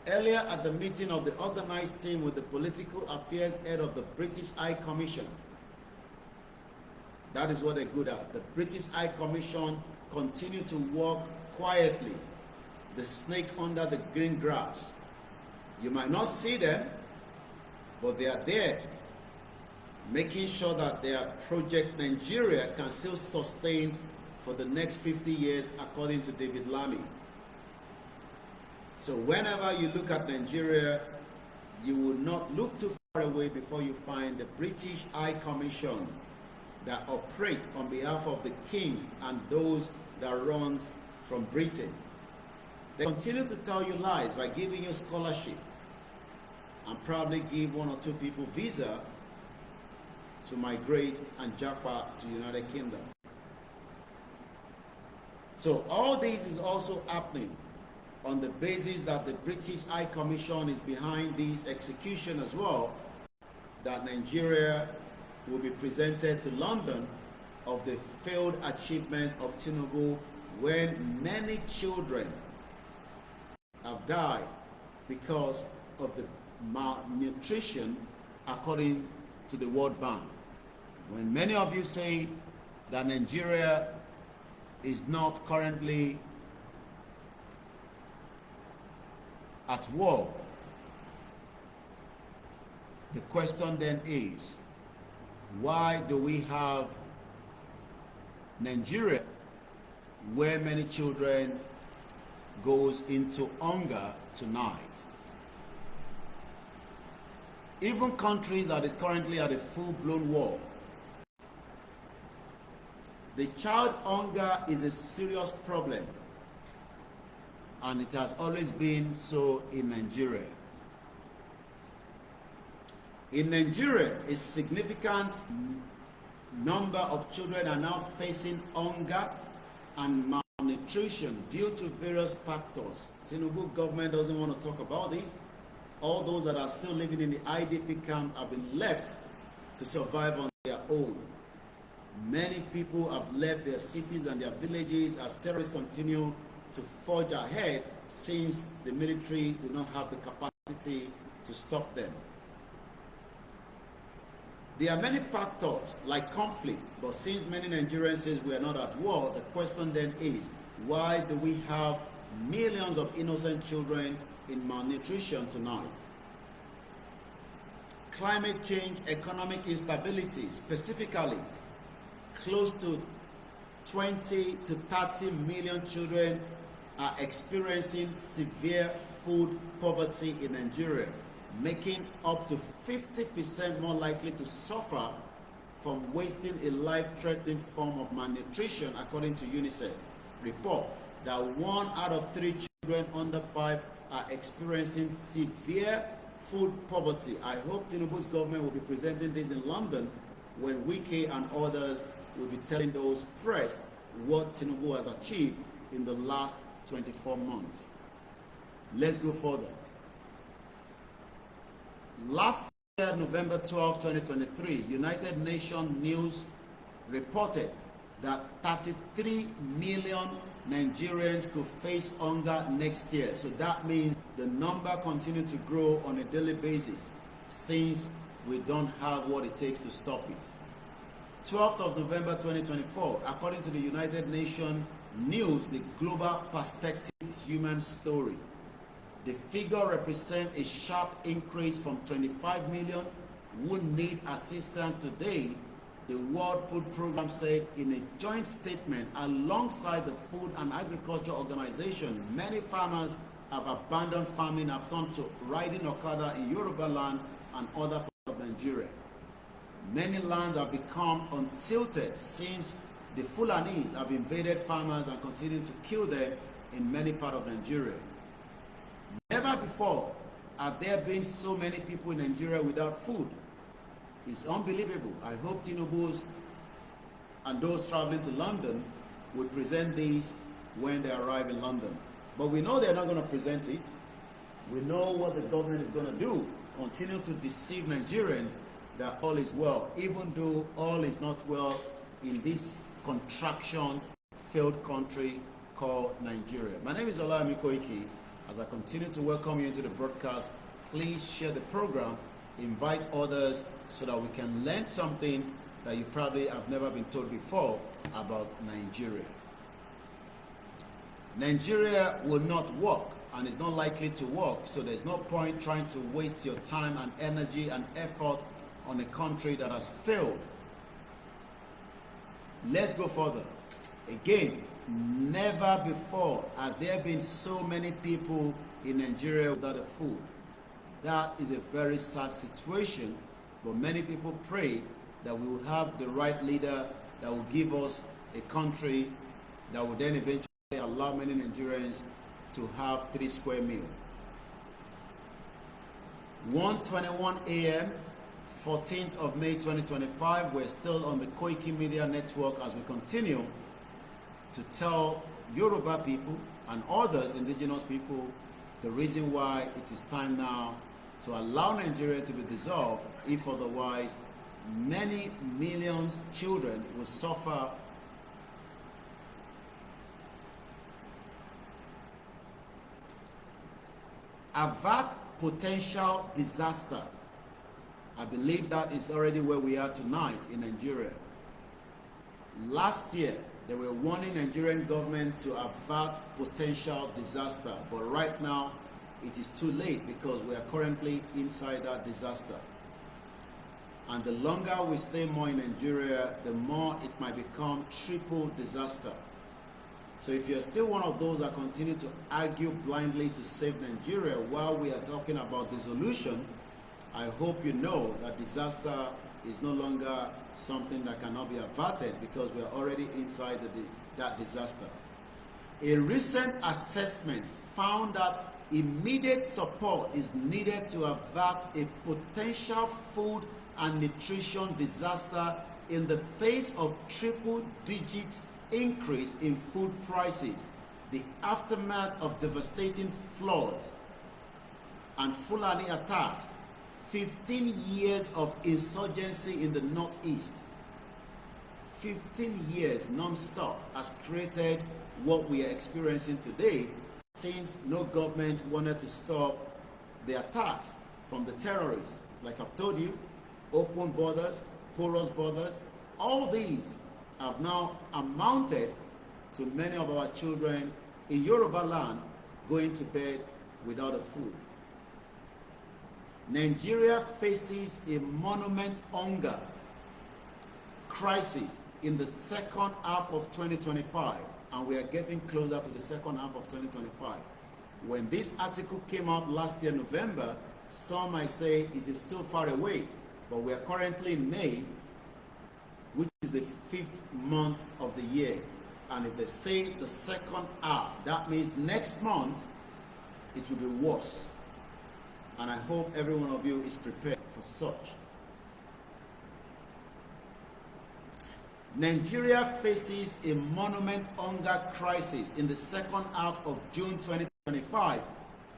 A: Earlier at the meeting of the organized team with the political affairs head of the British High Commission, that is what they're good at. The British High Commission continue to work quietly, the snake under the green grass. You might not see them, but they are there, making sure that their project Nigeria can still sustain for the next 50 years, according to David Lammy. So whenever you look at Nigeria, you will not look too far away before you find the British High Commission that operate on behalf of the king and those that runs from Britain. They continue to tell you lies by giving you scholarship and probably give 1 or 2 people visa to migrate and japa to the United Kingdom. So all this is also happening on the basis that the British High Commission is behind this execution as well, that Nigeria will be presented to London of the failed achievement of Tinubu, when many children have died because of the malnutrition, according to the World Bank. When many of you say that Nigeria is not currently at war, the question then is, why do we have Nigeria where many children goes into hunger tonight? Even countries that is currently at a full-blown war, the child hunger is a serious problem, and it has always been so in Nigeria. In Nigeria, a significant number of children are now facing hunger and malnutrition due to various factors. Tinubu government doesn't want to talk about this. All those that are still living in the IDP camps have been left to survive on their own. Many people have left their cities and their villages as terrorists continue to forge ahead, since the military do not have the capacity to stop them. There are many factors like conflict, but since many Nigerians say we are not at war, the question then is, why do we have millions of innocent children in malnutrition tonight? Climate change, economic instability, specifically, close to 20 to 30 million children are experiencing severe food poverty in Nigeria, making up to 50% more likely to suffer from wasting a life-threatening form of malnutrition, according to UNICEF report that 1 out of 3 children under 5 are experiencing severe food poverty. I hope Tinubu's government will be presenting this in London, when Wike and others will be telling those press what Tinubu has achieved in the last 24 months. Let's go further. Last year, November 12, 2023, United Nations News reported that 33 million Nigerians could face hunger next year. So that means the number continues to grow on a daily basis, since we don't have what it takes to stop it. 12th of November 2024, according to the United Nations News, the Global Perspective Human Story. The figure represents a sharp increase from 25 million who need assistance today, the World Food Programme said in a joint statement. Alongside the Food and Agriculture Organization, many farmers have abandoned farming, have turned to riding Okada in Yoruba land and other parts of Nigeria. Many lands have become untilted since the Fulanis have invaded farmers and continue to kill them in many parts of Nigeria. Never before have there been so many people in Nigeria without food. It's unbelievable. I hope Tinubu's and those traveling to London will present these when they arrive in London. But we know they're not going to present it. We know what the government is going to do. Continue to deceive Nigerians that all is well, even though all is not well in this contraction failed country called Nigeria. My name is OLAYOMI KOIKI. As I continue to welcome you into the broadcast, please share the program, invite others so that we can learn something that you probably have never been told before about Nigeria. Nigeria will not work and is not likely to work, so there's no point trying to waste your time and energy and effort on a country that has failed. Let's go further. Again, never before have there been so many people in Nigeria without a food. That is a very sad situation, but many people pray that we will have the right leader that will give us a country that will then eventually allow many Nigerians to have 3 square meals. 1:21 a.m. 14th of May 2025, we're still on the Koikimedia network as we continue to tell Yoruba people and others indigenous people the reason why it is time now to allow Nigeria to be dissolved. If otherwise, many millions of children will suffer avert potential disaster. I believe that is already where we are tonight in Nigeria. Last year, they were warning Nigerian government to avert potential disaster, but right now it is too late because we are currently inside that disaster. And the longer we stay more in Nigeria, the more it might become triple disaster. So if you're still one of those that continue to argue blindly to save Nigeria while we are talking about dissolution, I hope you know that disaster is no longer something that cannot be averted because we are already inside that disaster. A recent assessment found that immediate support is needed to avert a potential food and nutrition disaster in the face of triple-digit increase in food prices, the aftermath of devastating floods and Fulani attacks, 15 years of insurgency in the Northeast, 15 years non-stop has created what we are experiencing today, since no government wanted to stop the attacks from the terrorists. Like I've told you, open borders, porous borders, all these have now amounted to many of our children in Yoruba land going to bed without a food. Nigeria faces a monument hunger crisis in the second half of 2025, and we are getting closer to the second half of 2025. When this article came out last year, November, some might say it is still far away, but we are currently in May, which is the 5th month of the year. And if they say the second half, that means next month it will be worse. And I hope every one of you is prepared for such. Nigeria faces a monument hunger crisis in the second half of June 2025,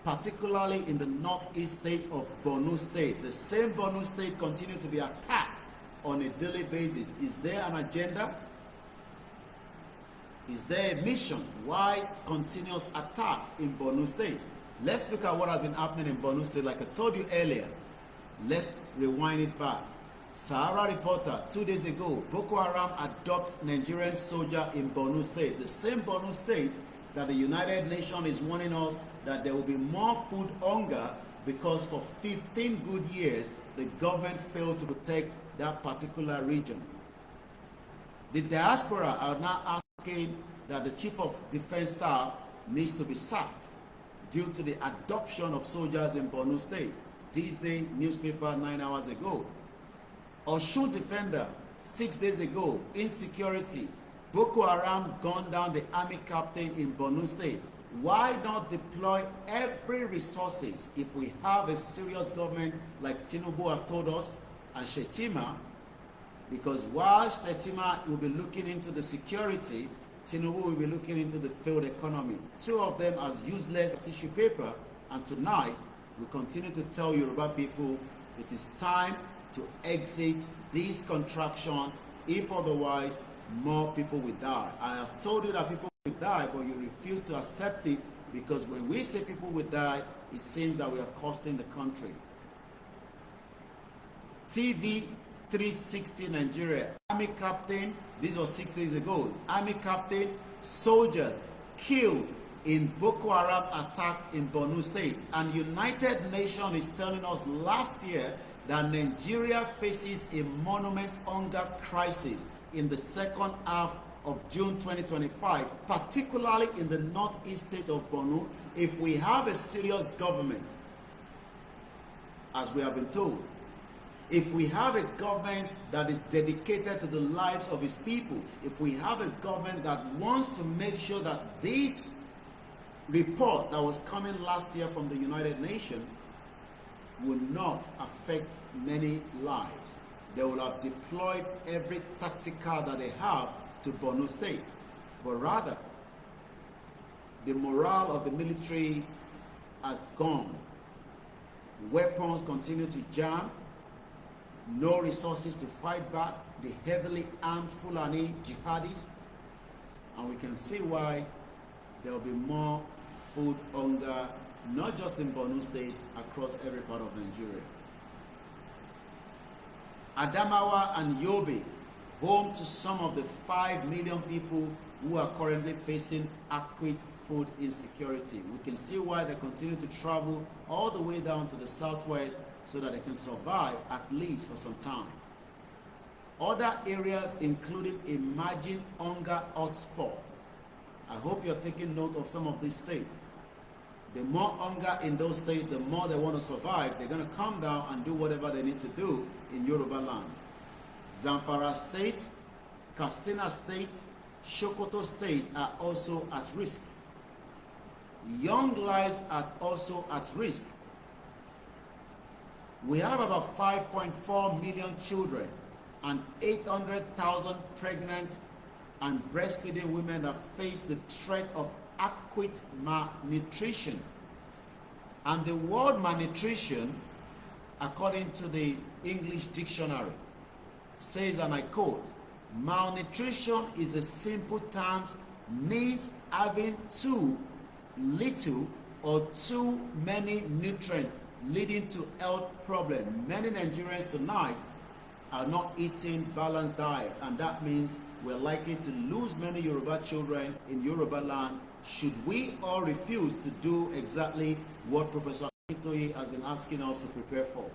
A: particularly in the northeast state of Borno State. The same Borno State continues to be attacked on a daily basis. Is there an agenda? Is there a mission? Why continuous attack in Borno State? Let's look at what has been happening in Borno State. Like I told you earlier, let's rewind it back. Sahara Reporter, 2 days ago, Boko Haram adopt Nigerian soldier in Borno State. The same Borno State that the United Nations is warning us that there will be more food hunger because for 15 good years, the government failed to protect that particular region. The diaspora are now asking that the Chief of Defense Staff needs to be sacked due to the adoption of soldiers in Borno State. This day newspaper 9 hours ago. Osun Defender 6 days ago, insecurity. Boko Haram gunned down the army captain in Borno State. Why not deploy every resources if we have a serious government like Tinubu have told us and Shetima? Because while Shetima will be looking into the security, Tinubu will be looking into the failed economy. Two of them as useless as tissue paper. And tonight, we continue to tell Yoruba people it is time to exit this contraction. If otherwise, more people will die. I have told you that people will die, but you refuse to accept it because when we say people will die, it seems that we are costing the country. TV 360 Nigeria, army captain, this was 6 days ago, army captain, soldiers killed in Boko Haram attack in Borno State. And United Nations is telling us last year that Nigeria faces a monument hunger crisis in the second half of June 2025, particularly in the northeast state of Borno. If we have a serious government, as we have been told, if we have a government that is dedicated to the lives of its people, if we have a government that wants to make sure that this report that was coming last year from the United Nations will not affect many lives, they will have deployed every tactical that they have to Borno State. But rather, the morale of the military has gone. Weapons continue to jam. No resources to fight back the heavily armed Fulani jihadis. And we can see why there will be more food hunger, not just in Borno State, across every part of Nigeria. Adamawa and Yobe, home to some of the 5 million people who are currently facing acute food insecurity. We can see why they continue to travel all the way down to the southwest so that they can survive at least for some time. Other areas including emerging hunger hotspot. I hope you're taking note of some of these states. The more hunger in those states, the more they want to survive. They're going to come down and do whatever they need to do in Yoruba land. Zamfara State, Katsina State, Sokoto State are also at risk. Young lives are also at risk. We have about 5.4 million children and 800,000 pregnant and breastfeeding women that face the threat of acute malnutrition. And the word malnutrition, according to the English dictionary, says, and I quote, malnutrition is a simple term, means having too little or too many nutrients, leading to health problems. Many Nigerians tonight are not eating balanced diet, and that means we're likely to lose many Yoruba children in Yoruba land should we all refuse to do exactly what Professor Akintoye has been asking us to prepare for.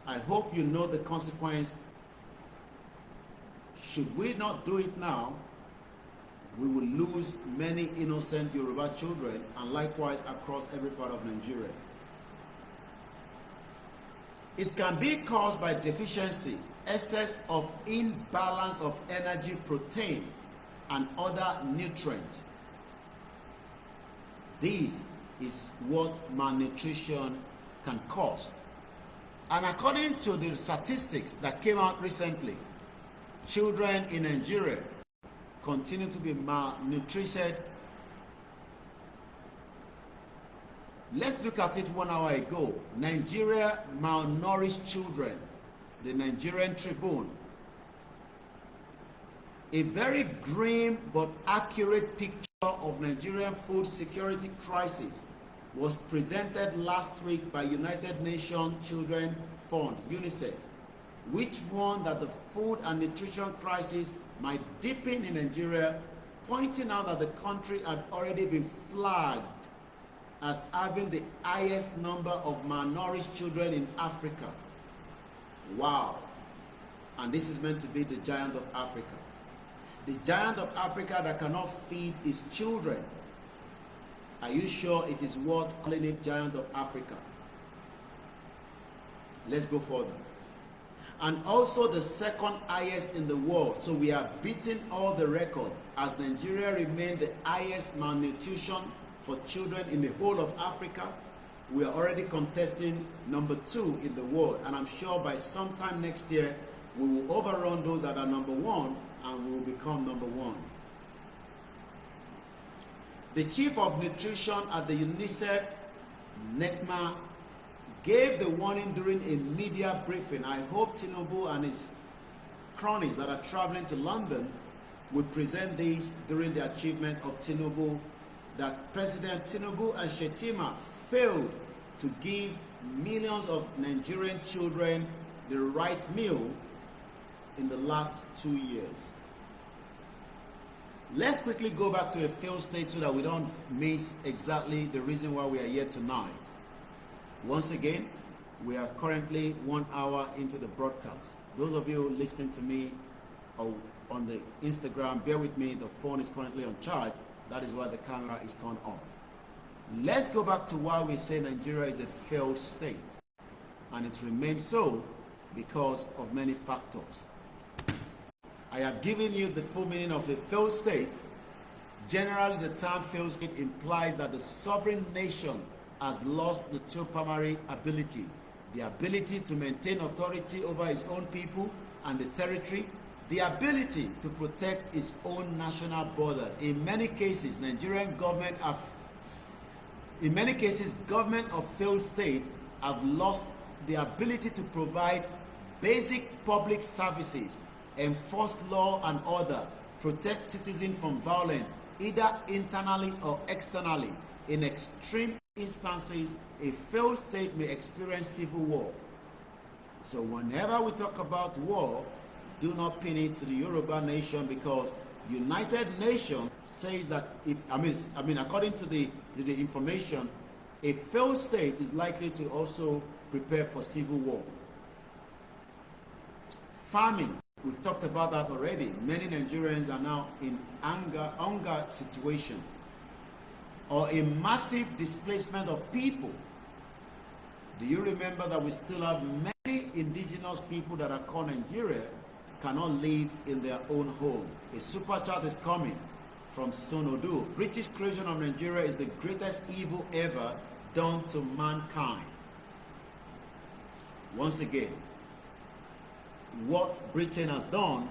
A: I hope you know the consequence. Should we not do it now, we will lose many innocent Yoruba children, and likewise across every part of Nigeria. It can be caused by deficiency, excess of imbalance of energy, protein, and other nutrients. This is what malnutrition can cause. And according to the statistics that came out recently, children in Nigeria continue to be malnutrited. Let's look at it 1 hour ago. Nigeria malnourished children, the Nigerian Tribune. A very grim but accurate picture of Nigerian food security crisis was presented last week by United Nations Children Fund, UNICEF, which warned that the food and nutrition crisis might deepen in Nigeria, pointing out that the country had already been flagged as having the highest number of malnourished children in Africa. Wow. And this is meant to be the giant of Africa. The giant of Africa that cannot feed its children. Are you sure it is worth calling it giant of Africa? Let's go further. And also the second highest in the world. So we are beating all the record as Nigeria remains the highest malnutrition for children in the whole of Africa. We are already contesting number 2 in the world, and I'm sure by sometime next year we will overrun those that are number 1 and we will become number 1. The chief of nutrition at the UNICEF, NECMA, gave the warning during a media briefing. I hope Tinubu and his cronies that are traveling to London will present these during the achievement of Tinubu, that President Tinubu and Shetima failed to give millions of Nigerian children the right meal in the last 2 years. Let's quickly go back to a failed state so that we don't miss exactly the reason why we are here tonight. Once again, we are currently 1 hour into the broadcast. Those of you listening to me on the Instagram, bear with me, the phone is currently on charge. That is why the camera is turned off. Let's go back to why we say Nigeria is a failed state. And it remains so because of many factors. I have given you the full meaning of a failed state. Generally, the term failed state implies that the sovereign nation has lost the 2 primary ability: the ability to maintain authority over its own people and the territory, the ability to protect its own national border. In many cases, government of failed state have lost the ability to provide basic public services, enforce law and order, protect citizens from violence, either internally or externally. In extreme instances, a failed state may experience civil war. So whenever we talk about war, do not pin it to the Yoruba nation, because United Nations says that according to the information, a failed state is likely to also prepare for civil war. Famine, we've talked about that already. Many Nigerians are now in hunger situation, or a massive displacement of people. Do you remember that we still have many indigenous people that are called Nigeria cannot live in their own home? A superchat is coming from Sonodu. British creation of Nigeria is the greatest evil ever done to mankind. Once again, what Britain has done,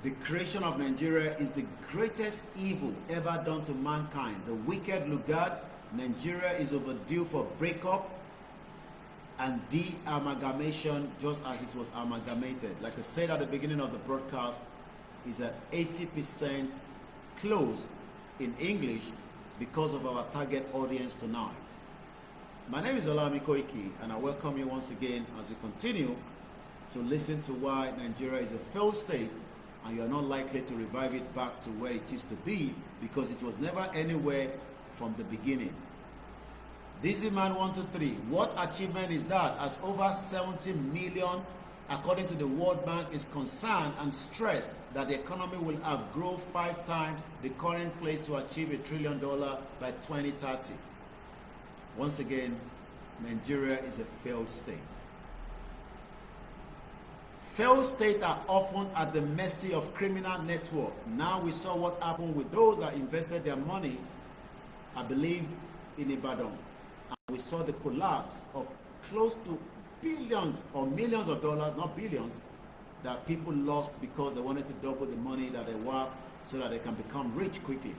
A: the creation of Nigeria is the greatest evil ever done to mankind. The wicked Lugard, Nigeria is overdue for breakup and de-amalgamation, just as it was amalgamated. Like I said at the beginning of the broadcast, is at 80% close in English because of our target audience tonight. My name is OLAYOMI KOIKI, and I welcome you once again as you continue to listen to why Nigeria is a failed state, and you are not likely to revive it back to where it used to be, because it was never anywhere from the beginning. Dizzy Man 123, what achievement is that, as over 70 million, according to the World Bank, is concerned and stressed that the economy will have grown 5 times the current place to achieve $1 trillion by 2030. Once again, Nigeria is a failed state. Failed states are often at the mercy of criminal network. Now we saw what happened with those that invested their money, I believe, in Ibadan. And we saw the collapse of close to billions or millions of dollars, not billions, that people lost because they wanted to double the money that they worth so that they can become rich quickly.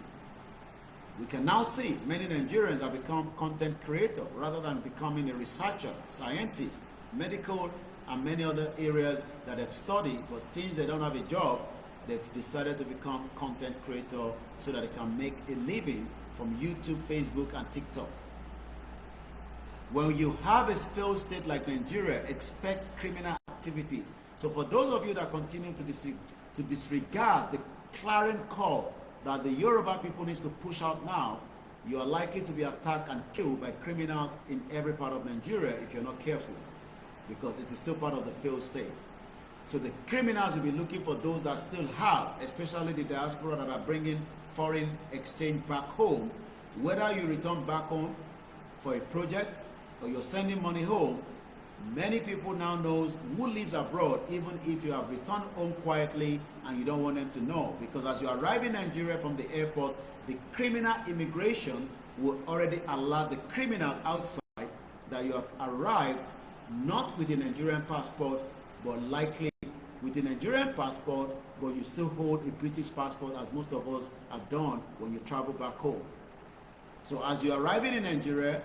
A: We can now see many Nigerians have become content creators rather than becoming a researcher, scientist, medical, and many other areas that they've studied, but since they don't have a job, they've decided to become content creator so that they can make a living from YouTube, Facebook, and TikTok. When you have a failed state like Nigeria, expect criminal activities. So for those of you that continue to disregard the clarion call that the Yoruba people needs to push out now, you are likely to be attacked and killed by criminals in every part of Nigeria if you're not careful, because it is still part of the failed state. So the criminals will be looking for those that still have, especially the diaspora that are bringing foreign exchange back home. Whether you return back home for a project or you're sending money home, many people now knows who lives abroad, even if you have returned home quietly and you don't want them to know. Because as you arrive in Nigeria from the airport, the criminal immigration will already alert the criminals outside that you have arrived not with a Nigerian passport, but likely with a Nigerian passport, but you still hold a British passport, as most of us have done when you travel back home. So as you're arriving in Nigeria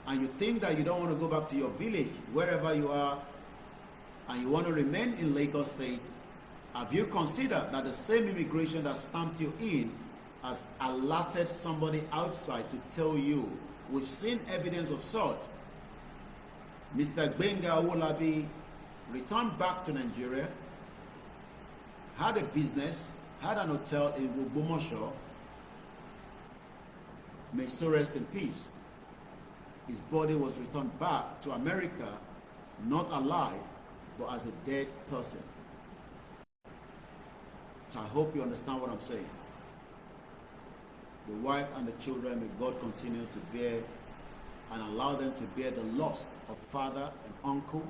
A: and you think that you don't want to go back to your village, wherever you are, and you want to remain in Lagos State, have you considered that the same immigration that stamped you in has alerted somebody outside to tell you? We've seen evidence of such. Mr. Gbenga Owolabi returned back to Nigeria, had a business, had an hotel in Ogbomoso. May so rest in peace. His body was returned back to America, not alive, but as a dead person. So I hope you understand what I'm saying. The wife and the children, may God continue to bear and allow them to bear the loss of father and uncle.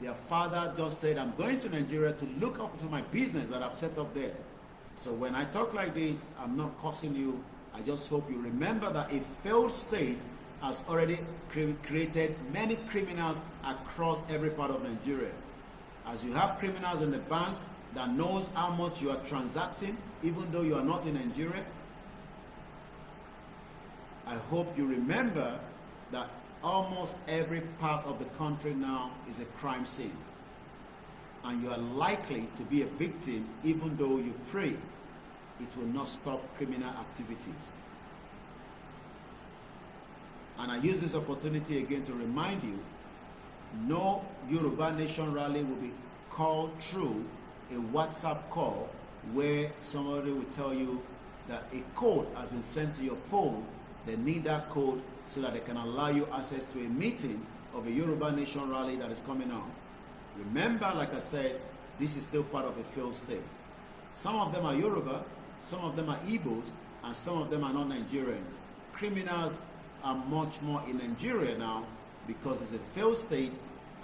A: Their father just said, I'm going to Nigeria to look up to my business that I've set up there. So when I talk like this, I'm not cursing you. I just hope you remember that a failed state has already created many criminals across every part of Nigeria. As you have criminals in the bank that knows how much you are transacting, even though you are not in Nigeria, I hope you remember that almost every part of the country now is a crime scene. And you are likely to be a victim, even though you pray it will not stop criminal activities. And I use this opportunity again to remind you, no Yoruba Nation rally will be called through a WhatsApp call where somebody will tell you that a code has been sent to your phone. They need that code so that they can allow you access to a meeting of a Yoruba Nation rally that is coming on. Remember, like I said, this is still part of a failed state. Some of them are Yoruba, some of them are Igbos, and some of them are not Nigerians. Criminals are much more in Nigeria now because it's a failed state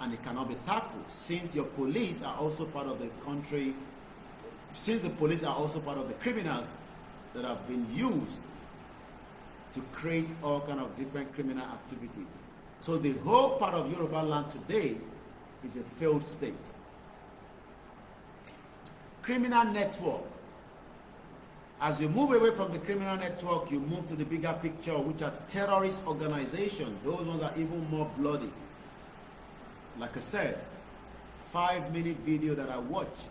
A: and it cannot be tackled. Since your police are also part of the country, since the police are also part of the criminals that have been used to create all kind of different criminal activities. So the whole part of Yoruba land today is a failed state. Criminal network. As you move away from the criminal network, you move to the bigger picture, which are terrorist organizations. Those ones are even more bloody. Like I said, 5-minute video that I watched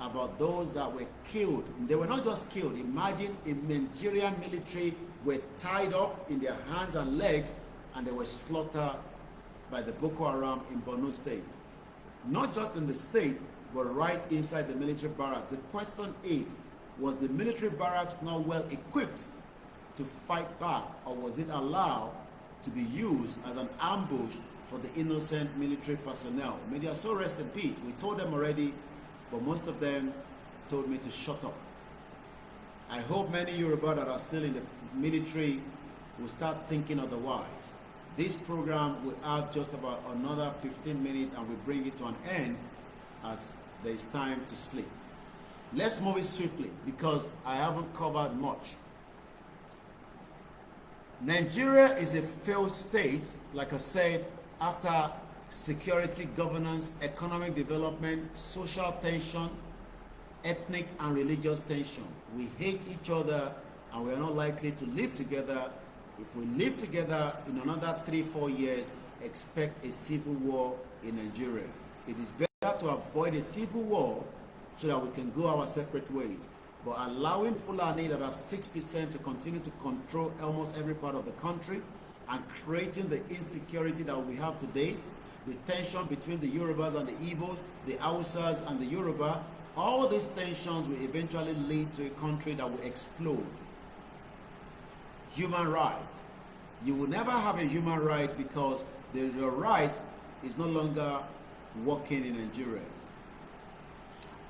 A: about those that were killed. They were not just killed. Imagine a Nigerian military were tied up in their hands and legs and they were slaughtered by the Boko Haram in Borno State. Not just in the state, but right inside the military barracks. The question is, was the military barracks not well equipped to fight back, or was it allowed to be used as an ambush for the innocent military personnel? May their soul rest in peace. We told them already, but most of them told me to shut up. I hope many Yoruba that are still in the military will start thinking otherwise. This program will have just about another 15 minutes and we bring it to an end as there is time to sleep. Let's move it swiftly because I haven't covered much. Nigeria is a failed state, like I said, after security, governance, economic development, social tension, ethnic and religious tension. We hate each other and we are not likely to live together. If we live together in another 3-4 years, expect a civil war in Nigeria. It is better to avoid a civil war so that we can go our separate ways. But allowing Fulani that are 6% to continue to control almost every part of the country and creating the insecurity that we have today, the tension between the Yorubas and the Igbos, the Hausas and the Yoruba, all these tensions will eventually lead to a country that will explode. Human rights. You will never have a human right because your right is no longer working in Nigeria.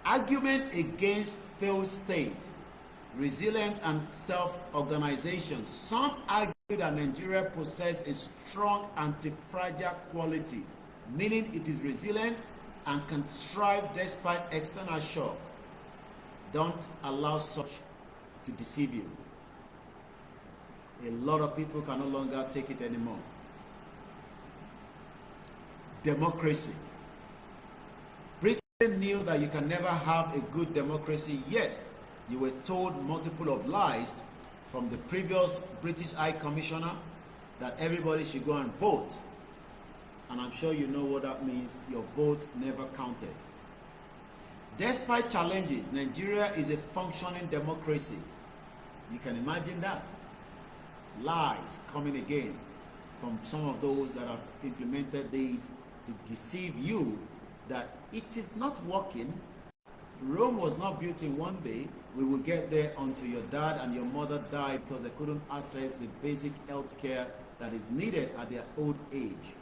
A: Argument against failed state, resilience and self-organization. Some argue that Nigeria possesses a strong anti-fragile quality, meaning it is resilient and can strive despite external shock. Don't allow such to deceive you. A lot of people can no longer take it anymore. Democracy. Britain knew that you can never have a good democracy, yet you were told multiple of lies from the previous British High Commissioner that everybody should go and vote. And I'm sure you know what that means. Your vote never counted. Despite challenges, Nigeria is a functioning democracy. You can imagine that. Lies coming again from some of those that have implemented these to deceive you that it is not working. Rome was not built in one day. We will get there until your dad and your mother died because they couldn't access the basic health care that is needed at their old age.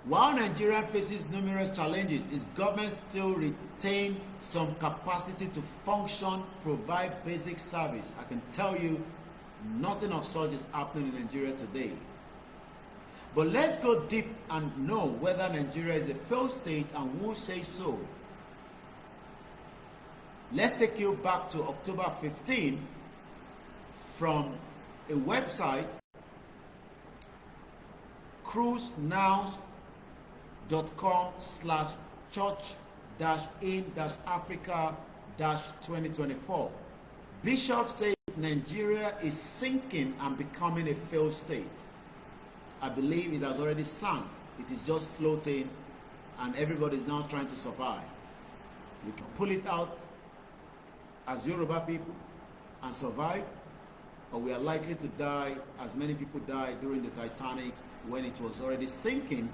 A: While Nigeria faces numerous challenges, its government still retains some capacity to function, provide basic service. I can tell you, nothing of such is happening in Nigeria today. But let's go deep and know whether Nigeria is a failed state and who says so. Let's take you back to October 15 from a website, cruisenow.com/church-in-africa-2024. Bishop says Nigeria is sinking and becoming a failed state. I believe it has already sunk. It is just floating and everybody is now trying to survive. We can pull it out as Yoruba people and survive, or we are likely to die as many people died during the Titanic when it was already sinking.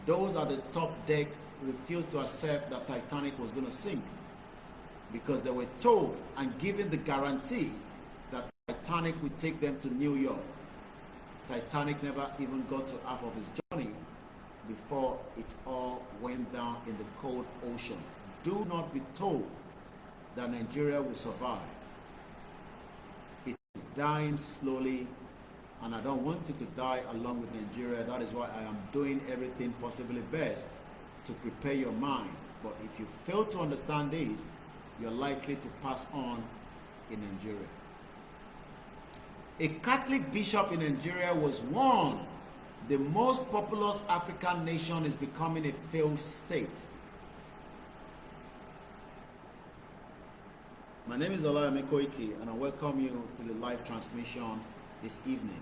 A: Those at the top deck refused to accept that Titanic was going to sink because they were told and given the guarantee that Titanic would take them to New York. Titanic never even got to half of its journey before it all went down in the cold ocean. Do not be told that Nigeria will survive. It is dying slowly, and I don't want you to die along with Nigeria. That is why I am doing everything possibly best to prepare your mind. But if you fail to understand this, you're likely to pass on in Nigeria. A Catholic bishop in Nigeria was warned the most populous African nation is becoming a failed state. My name is OLAYOMI Koiki, and I welcome you to the live transmission this evening.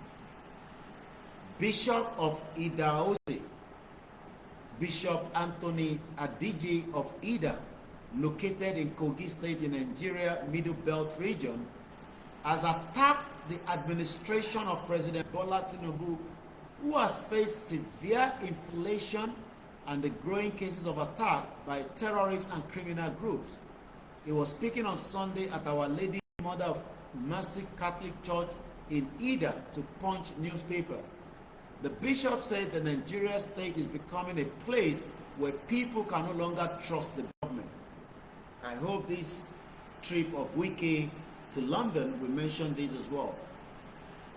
A: Bishop of Idahosa, Bishop Anthony Adiji of Ida, located in Kogi State in Nigeria, Middle Belt region, has attacked the administration of President Bola Tinubu, who has faced severe inflation and the growing cases of attack by terrorists and criminal groups. He was speaking on Sunday at Our Lady Mother of Mercy Catholic Church in Ida to Punch newspaper. The bishop said the Nigeria state is becoming a place where people can no longer trust the government. I hope this trip of Wiki to London will mention this as well.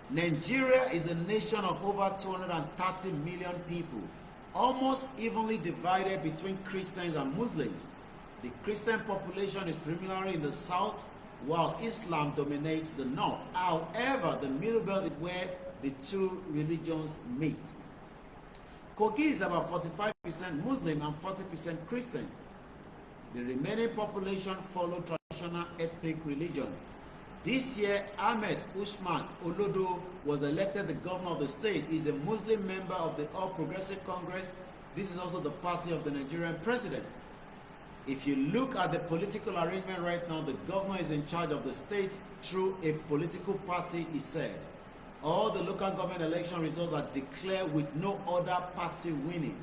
A: Nigeria is a nation of over 230 million people, almost evenly divided between Christians and Muslims. The Christian population is primarily in the south, while Islam dominates the north. However, the Middle Belt is where the two religions meet. Kogi is about 45% Muslim and 40% Christian. The remaining population follow traditional ethnic religion. This year, Ahmed Usman Olodo was elected the governor of the state. He is a Muslim member of the All Progressive Congress. This is also the party of the Nigerian president. If you look at the political arrangement right now, the governor is in charge of the state through a political party, he said. All the local government election results are declared with no other party winning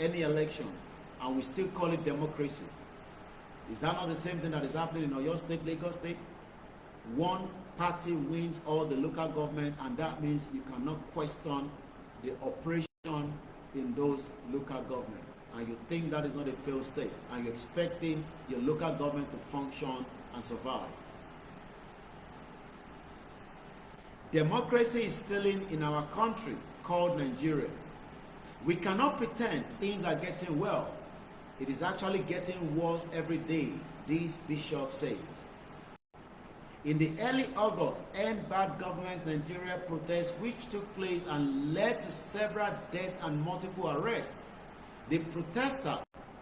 A: any election, and we still call it democracy. Is that not the same thing that is happening in Oyo State, Lagos State? One party wins all the local government, and that means you cannot question the operation in those local government. And you think that is not a failed state, and you're expecting your local government to function and survive. Democracy is failing in our country called Nigeria. We cannot pretend things are getting well. It is actually getting worse every day, this bishop says. In the early August, End Bad Government's Nigeria protests, which took place and led to several deaths and multiple arrests, the protesters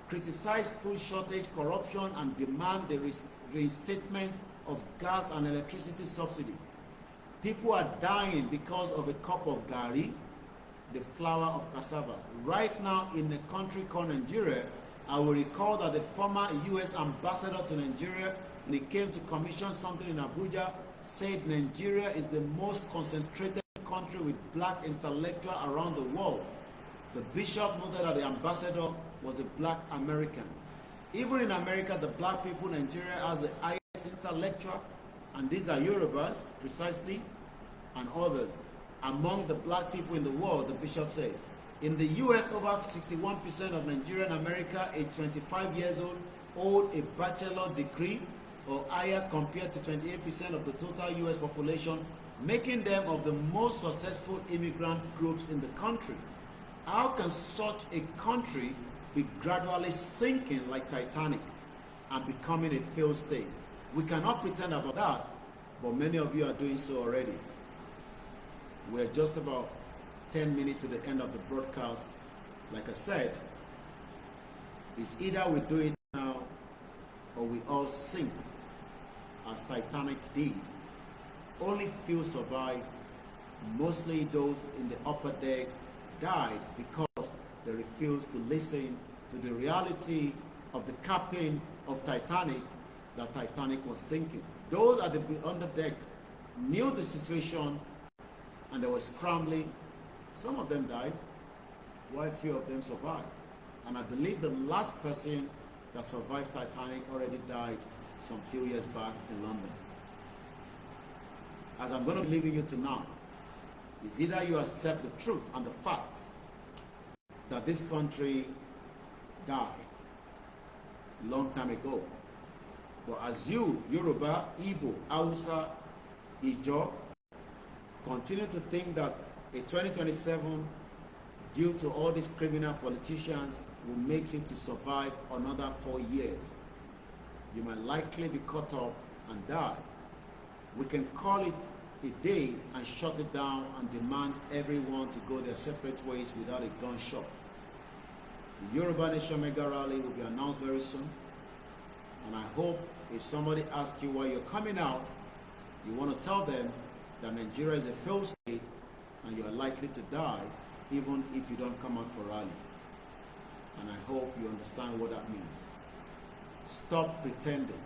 A: criticized food shortage, corruption, and demand the reinstatement of gas and electricity subsidy. People are dying because of a cup of gari, the flour of cassava. Right now in a country called Nigeria, I will recall that the former U.S. ambassador to Nigeria, when he came to commission something in Abuja, said Nigeria is the most concentrated country with black intellectuals around the world. The bishop noted that the ambassador was a black American. Even in America, the black people in Nigeria has the highest intellectual, and these are Yorubas, precisely, and others. Among the black people in the world, the bishop said. In the U.S., over 61% of Nigerian America, age 25 years old, hold a bachelor degree or higher compared to 28% of the total U.S. population, making them of the most successful immigrant groups in the country. How can such a country be gradually sinking like Titanic and becoming a failed state? We cannot pretend about that, but many of you are doing so already. We're just about 10 minutes to the end of the broadcast. Like I said, it's either we do it now or we all sink as Titanic did. Only few survived. Mostly those in the upper deck died because they refused to listen to the reality of the captain of Titanic, that Titanic was sinking. Those at the under deck knew the situation and they were scrambling. Some of them died, while few of them survived. And I believe the last person that survived Titanic already died some few years back in London. As I'm going to be leaving you tonight, is either you accept the truth and the fact that this country died a long time ago. But as you, Yoruba, Igbo, Hausa, Ijo, continue to think that a 2027, due to all these criminal politicians, will make you to survive another 4 years, you might likely be caught up and die. We can call it a day and shut it down and demand everyone to go their separate ways without a gunshot. The Yoruba Nation Mega Rally will be announced very soon, and I hope if somebody asks you why you're coming out, you want to tell them that Nigeria is a failed state and you are likely to die even if you don't come out for rally. And I hope you understand what that means. Stop pretending.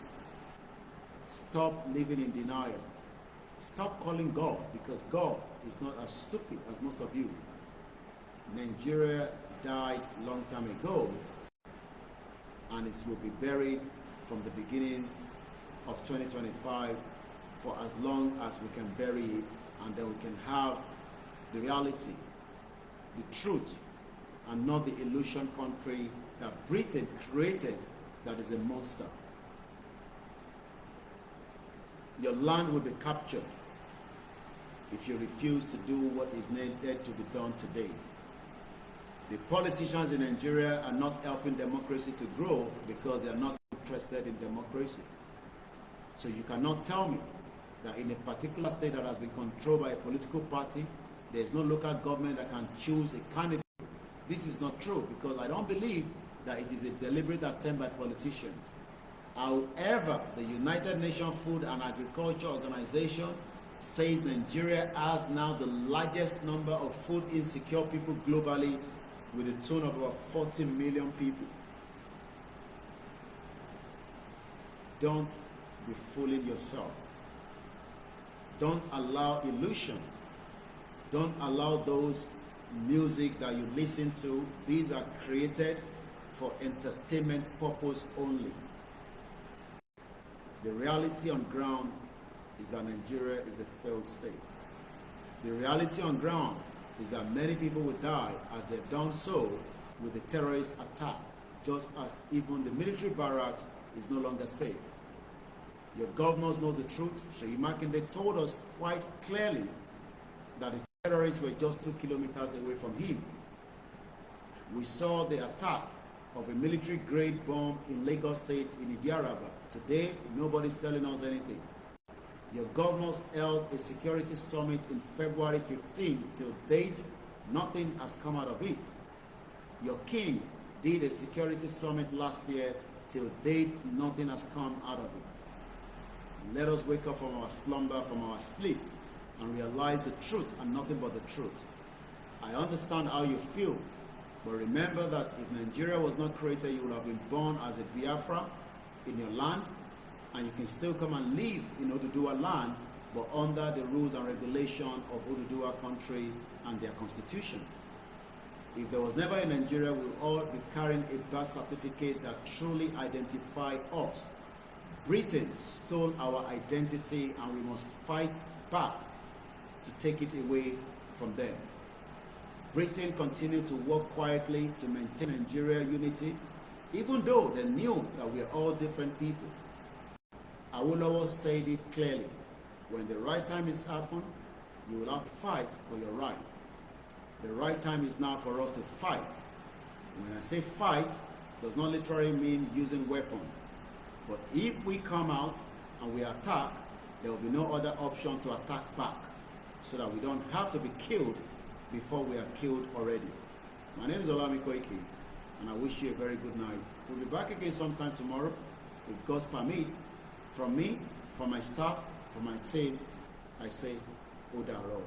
A: Stop living in denial. Stop calling God, because God is not as stupid as most of you. Nigeria died a long time ago, and it will be buried from the beginning of 2025 for as long as we can bury it, and then we can have the reality, the truth, and not the illusion country that Britain created that is a monster. Your land will be captured if you refuse to do what is needed to be done today. The politicians in Nigeria are not helping democracy to grow because they are not interested in democracy. So you cannot tell me that in a particular state that has been controlled by a political party, there is no local government that can choose a candidate. This is not true, because I don't believe that it is a deliberate attempt by politicians. However, the United Nations Food and Agriculture Organization says Nigeria has now the largest number of food insecure people globally, with a tone of about 40 million people. Don't be fooling yourself. Don't allow illusion. Don't allow those music that you listen to. These are created for entertainment purpose only. The reality on ground is that Nigeria is a failed state. The reality on ground is that many people will die as they've done so with the terrorist attack, just as even the military barracks is no longer safe. Your governors know the truth. Seyi Makinde told us quite clearly that the terrorists were just 2 kilometers away from him. We saw the attack of a military-grade bomb in Lagos State in Idiaraba. Today, nobody's telling us anything. Your governors held a security summit in February 15. Till date, nothing has come out of it. Your king did a security summit last year. Till date, nothing has come out of it. Let us wake up from our slumber, from our sleep, and realize the truth and nothing but the truth. I understand how you feel, but remember that if Nigeria was not created, you would have been born as a Biafra in your land, and you can still come and live in Oduduwa land, but under the rules and regulation of Oduduwa country and their constitution. If there was never a Nigeria, we would all be carrying a birth certificate that truly identifies us. Britain stole our identity, and we must fight back to take it away from them. Britain continued to work quietly to maintain Nigeria unity, even though they knew that we are all different people. Awolowo said it clearly: when the right time is happened, you will have to fight for your right. The right time is now for us to fight. When I say fight, does not literally mean using weapons. But if we come out and we attack, there will be no other option to attack back, so that we don't have to be killed before we are killed already. My name is OLAYOMI KOIKI, and I wish you a very good night. We'll be back again sometime tomorrow, if God's permit. From me, from my staff, from my team, I say, Odaro.